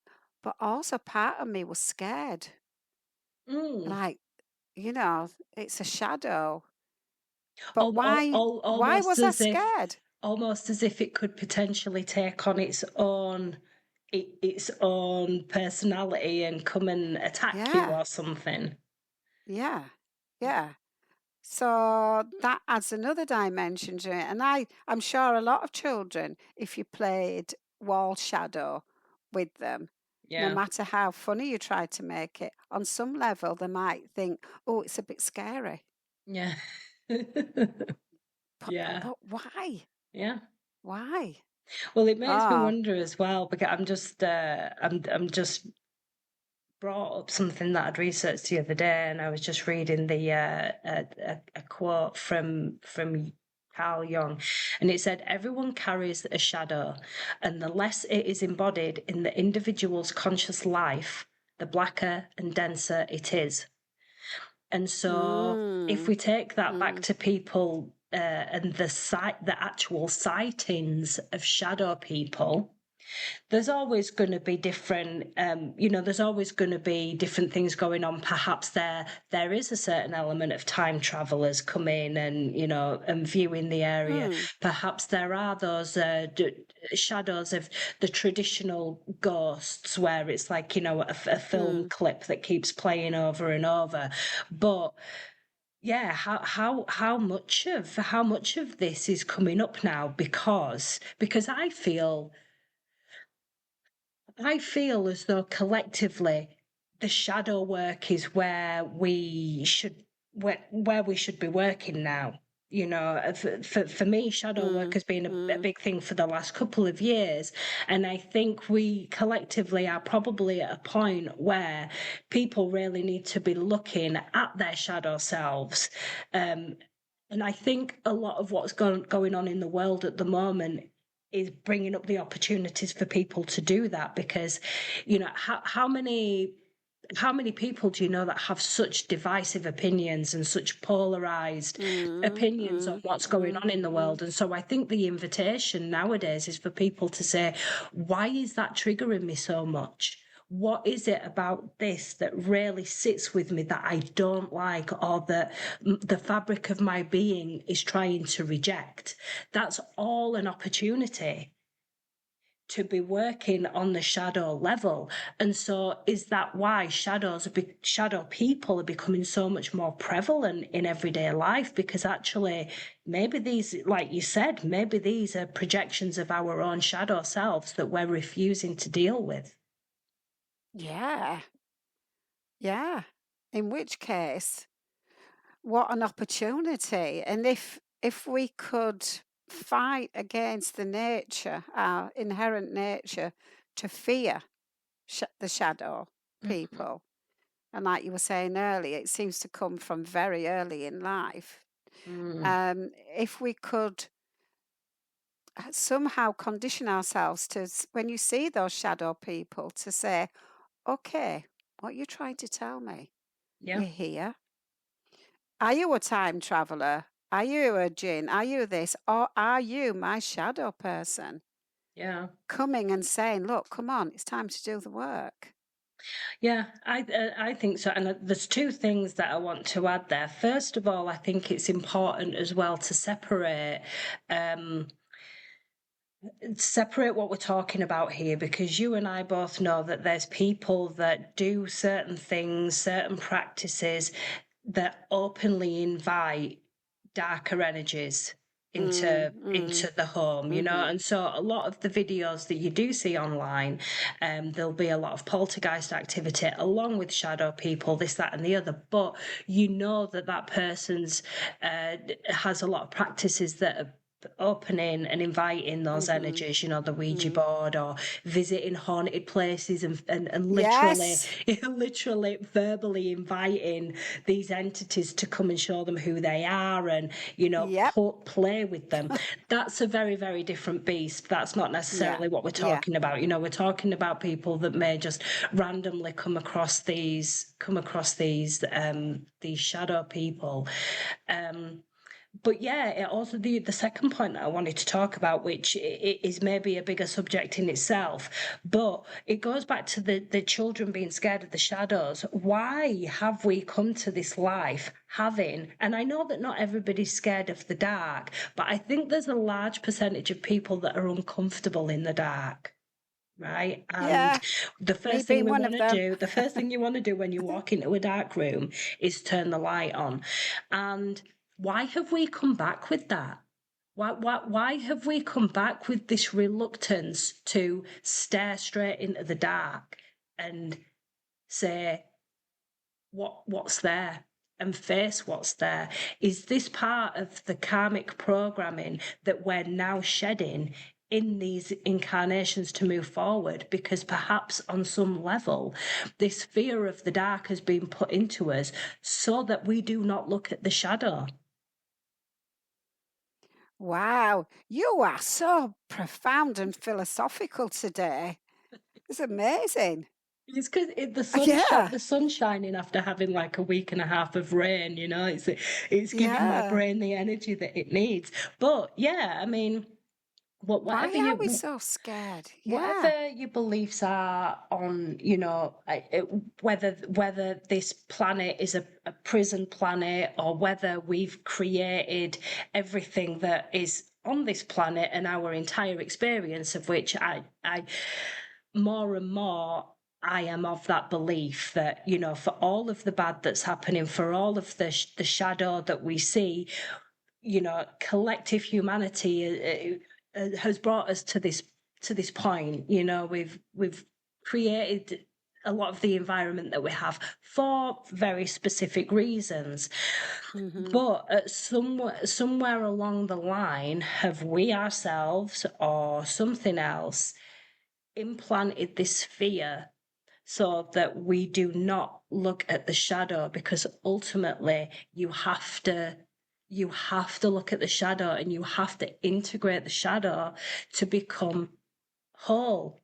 Speaker 2: but also part of me was scared.
Speaker 1: Mm.
Speaker 2: Like, it's a shadow. But why
Speaker 1: Al
Speaker 2: why
Speaker 1: almost
Speaker 2: was I
Speaker 1: as if
Speaker 2: scared?
Speaker 1: it could potentially take on its own personality and come and attack you
Speaker 2: Yeah,
Speaker 1: or something.
Speaker 2: yeah, yeah. So that adds another dimension to it. And I'm sure a lot of children, if you played wall shadow with them, no
Speaker 1: Yeah.
Speaker 2: matter how funny you try to make it, on some level they might think, oh, it's a bit scary.
Speaker 1: Yeah.
Speaker 2: But
Speaker 1: Yeah.
Speaker 2: but why?
Speaker 1: Yeah.
Speaker 2: Why?
Speaker 1: Well, it makes me
Speaker 2: Oh,
Speaker 1: wonder as well, because I'm just brought up something that I'd researched the other day, and I was just reading a quote from Carl Jung, and it said, "Everyone carries a shadow, and the less it is embodied in the individual's conscious life, the blacker and denser it is." And so, if
Speaker 2: mm,
Speaker 1: we take that back
Speaker 2: mm,
Speaker 1: to people and the actual sightings of shadow people, there's always going to be different there's always going to be different things going on. Perhaps there is a certain element of time travelers come in and and viewing the area.
Speaker 2: mm,
Speaker 1: Perhaps there are those shadows of the traditional ghosts where it's like a film
Speaker 2: mm.
Speaker 1: clip that keeps playing over and over. But yeah, how much of this is coming up now? Because I feel as though collectively the shadow work is where we should be working now. For me, shadow work
Speaker 2: Mm,
Speaker 1: has been a
Speaker 2: mm,
Speaker 1: big thing for the last couple of years. And I think we collectively are probably at a point where people really need to be looking at their shadow selves. Um, and I think a lot of what's going on in the world at the moment is bringing up the opportunities for people to do that, because how many people do you know that have such divisive opinions and such polarized
Speaker 2: mm,
Speaker 1: opinions on
Speaker 2: mm,
Speaker 1: what's going
Speaker 2: mm,
Speaker 1: on in the
Speaker 2: mm.
Speaker 1: world? And so I think the invitation nowadays is for people to say, why is that triggering me so much? What is it about this that really sits with me that I don't like, or that the fabric of my being is trying to reject? That's all an opportunity. to be working on the shadow level. And so is that why shadow people are becoming so much more prevalent in everyday life? Because actually, maybe these, like you said, maybe these are projections of our own shadow selves that we're refusing to deal with.
Speaker 2: Yeah. Yeah. In which case, what an opportunity. And if we could fight against the nature, our inherent nature, to fear the shadow
Speaker 1: Mhm.
Speaker 2: people, and like you were saying earlier, it seems to come from very early in life.
Speaker 1: Mm.
Speaker 2: If we could somehow condition ourselves to, when you see those shadow people, to say, okay, what are you trying to tell me?
Speaker 1: Yeah,
Speaker 2: You're here. Are you a time traveler? Are you a jinn? Are you this? Or are you my shadow person
Speaker 1: yeah.
Speaker 2: coming and saying, look, come on, it's time to do the work?
Speaker 1: Yeah, I think so. And there's two things that I want to add there. First of all, I think it's important as well to um, separate what we're talking about here, because you and I both know that there's people that do certain things, certain practices that openly invite darker energies
Speaker 2: Mm,
Speaker 1: into
Speaker 2: mm,
Speaker 1: the home,
Speaker 2: mm-hmm.
Speaker 1: and so a lot of the videos that you do see online, there'll be a lot of poltergeist activity along with shadow people, this, that and the other, but you know that person's has a lot of practices that are opening and inviting those
Speaker 2: Mm-hmm.
Speaker 1: energies, the Ouija
Speaker 2: Mm.
Speaker 1: board, or visiting haunted places, and literally
Speaker 2: Yes.
Speaker 1: literally verbally inviting these entities to come and show them who they are, and
Speaker 2: Yep.
Speaker 1: play with them. That's a very, very different beast. That's not
Speaker 2: Yeah.
Speaker 1: necessarily what we're
Speaker 2: Yeah.
Speaker 1: talking about. We're talking about people that may just randomly come across these shadow people. But yeah, it also, the second point that I wanted to talk about, which is maybe a bigger subject in itself, but it goes back to the children being scared of the shadows. Why have we come to this life having, and I know that not everybody's scared of the dark, but I think there's a large percentage of people that are uncomfortable in the dark. Right. And
Speaker 2: Yeah. Me being one of them.
Speaker 1: the first thing you want to do when you walk into a dark room is turn the light on. And why have we come back with that? Why have we come back with this reluctance to stare straight into the dark and say, what's there? And face what's there? Is this part of the karmic programming that we're now shedding in these incarnations to move forward? Because perhaps on some level, this fear of the dark has been put into us so that we do not look at the shadow.
Speaker 2: Wow. You are so profound and philosophical today. It's amazing.
Speaker 1: It's because
Speaker 2: Yeah.
Speaker 1: the sun's shining after having like a week and a half of rain. It's giving my
Speaker 2: Yeah.
Speaker 1: brain the energy that it needs. But yeah, I mean, what
Speaker 2: Why
Speaker 1: whatever
Speaker 2: are we
Speaker 1: you
Speaker 2: so scared? Yeah.
Speaker 1: whatever your beliefs are on, whether this planet is a prison planet, or whether we've created everything that is on this planet, and our entire experience of which I more and more I am of that belief that, for all of the bad that's happening, for all of the shadow that we see, collective humanity has brought us to this point. We've created a lot of the environment that we have for very specific reasons.
Speaker 2: Mm-hmm.
Speaker 1: But at somewhere along the line, have we ourselves or something else implanted this fear so that we do not look at the shadow? Because ultimately you have to look at the shadow, and you have to integrate the shadow to become whole.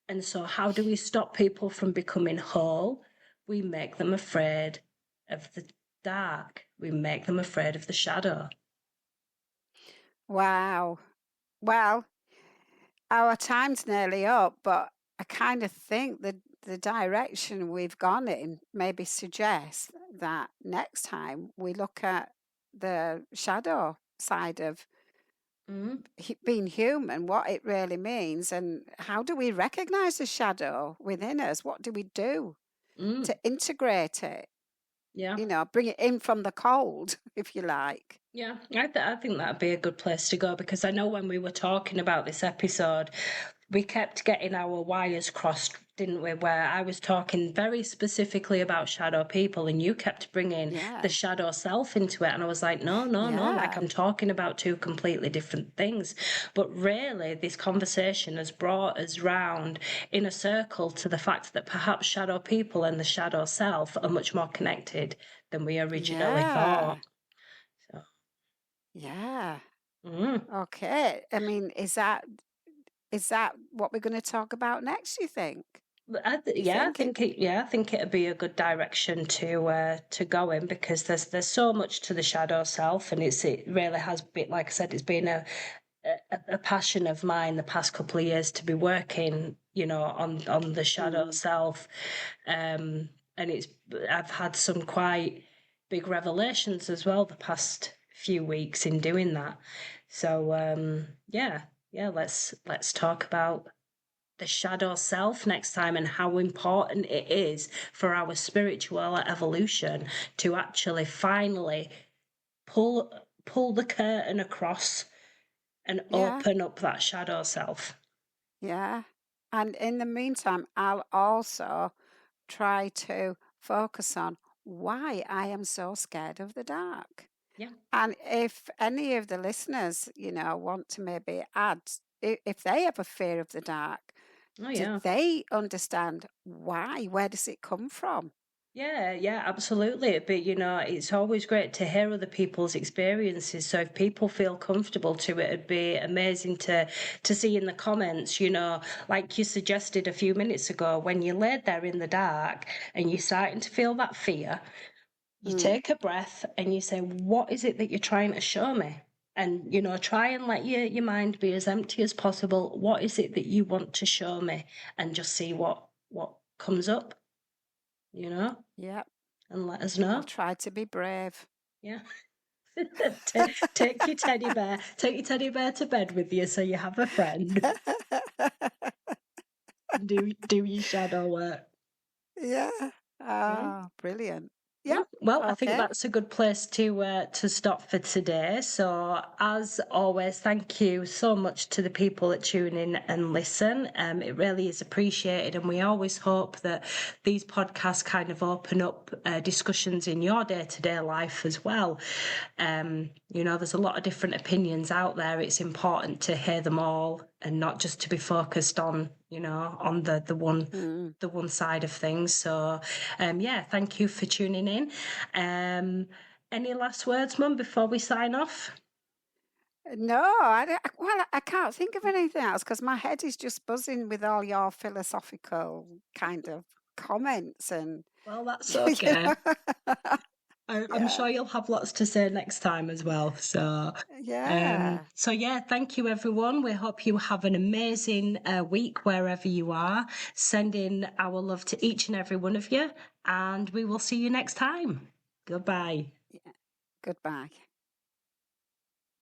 Speaker 1: And so how do we stop people from becoming whole? We make them afraid of the dark. We make them afraid of the shadow.
Speaker 2: Wow. Well, our time's nearly up, but I kind of think that the direction we've gone in maybe suggests that next time we look at the shadow side of
Speaker 1: Mm,
Speaker 2: being human, what it really means, and how do we recognize the shadow within us? What do we do
Speaker 1: mm,
Speaker 2: to integrate it?
Speaker 1: yeah.
Speaker 2: Bring it in from the cold, if you like.
Speaker 1: Yeah, I think that'd be a good place to go, because I know when we were talking about this episode, we kept getting our wires crossed, didn't we? Where I was talking very specifically about shadow people, and you kept bringing the
Speaker 2: Yeah,
Speaker 1: shadow self into it. And I was like, no, no, no, like
Speaker 2: yeah,
Speaker 1: I'm talking about two completely different things. But really, this conversation has brought us round in a circle to the fact that perhaps shadow people and the shadow self are much more connected than we originally
Speaker 2: yeah,
Speaker 1: thought. So.
Speaker 2: yeah.
Speaker 1: Mm.
Speaker 2: Okay. I mean, is that what we're going to talk about next, you think?
Speaker 1: But
Speaker 2: You
Speaker 1: yeah,
Speaker 2: think it?
Speaker 1: I think it'd be a good direction to go in, because there's so much to the shadow self, and it really has been, like I said, it's been a passion of mine the past couple of years to be working, on the shadow
Speaker 2: Mm,
Speaker 1: self, and I've had some quite big revelations as well the past few weeks in doing that. So yeah, let's talk about the shadow self next time, and how important it is for our spiritual evolution to actually finally pull pull the curtain across and
Speaker 2: yeah,
Speaker 1: open up that shadow self.
Speaker 2: yeah. And in the meantime, I'll also try to focus on why I am so scared of the dark.
Speaker 1: Yeah.
Speaker 2: And if any of the listeners, want to maybe add, if they have a fear of the dark,
Speaker 1: Oh
Speaker 2: do
Speaker 1: yeah.
Speaker 2: they understand why? Where does it come from?
Speaker 1: Yeah, absolutely. But it's always great to hear other people's experiences. So if people feel comfortable to it, it'd be amazing to see in the comments, like you suggested a few minutes ago, when you laid there in the dark and you're starting to feel that fear, you
Speaker 2: Mm,
Speaker 1: take a breath and you say, what is it that you're trying to show me? And try and let your mind be as empty as possible. What is it that you want to show me? And just see what comes up, you know
Speaker 2: yep.
Speaker 1: and let us
Speaker 2: I'll
Speaker 1: know.
Speaker 2: try to be brave.
Speaker 1: Yeah. Take your teddy bear to bed with you, so you have a friend. Do your shadow work.
Speaker 2: Yeah.
Speaker 1: Yeah.
Speaker 2: Ah, brilliant.
Speaker 1: Yeah.
Speaker 2: Yep.
Speaker 1: Well, I think
Speaker 2: Okay.
Speaker 1: that's a good place to stop for today. So, as always, thank you so much to the people that tune in and listen. It really is appreciated, and we always hope that these podcasts kind of open up discussions in your day-to-day life as well. There's a lot of different opinions out there. It's important to hear them all, and not just to be focused on
Speaker 2: Mm.
Speaker 1: the one side of things. So, yeah, thank you for tuning in. Any last words, Mum, before we sign off?
Speaker 2: No, well, I can't think of anything else because my head is just buzzing with all your philosophical kind of comments and,
Speaker 1: Well, that's
Speaker 2: you
Speaker 1: okay.
Speaker 2: know,
Speaker 1: I'm
Speaker 2: yeah,
Speaker 1: sure you'll have lots to say next time as well. So,
Speaker 2: yeah.
Speaker 1: yeah, thank you, everyone. We hope you have an amazing week wherever you are. Sending our love to each and every one of you, and we will see you next time. Goodbye.
Speaker 2: Yeah. Goodbye.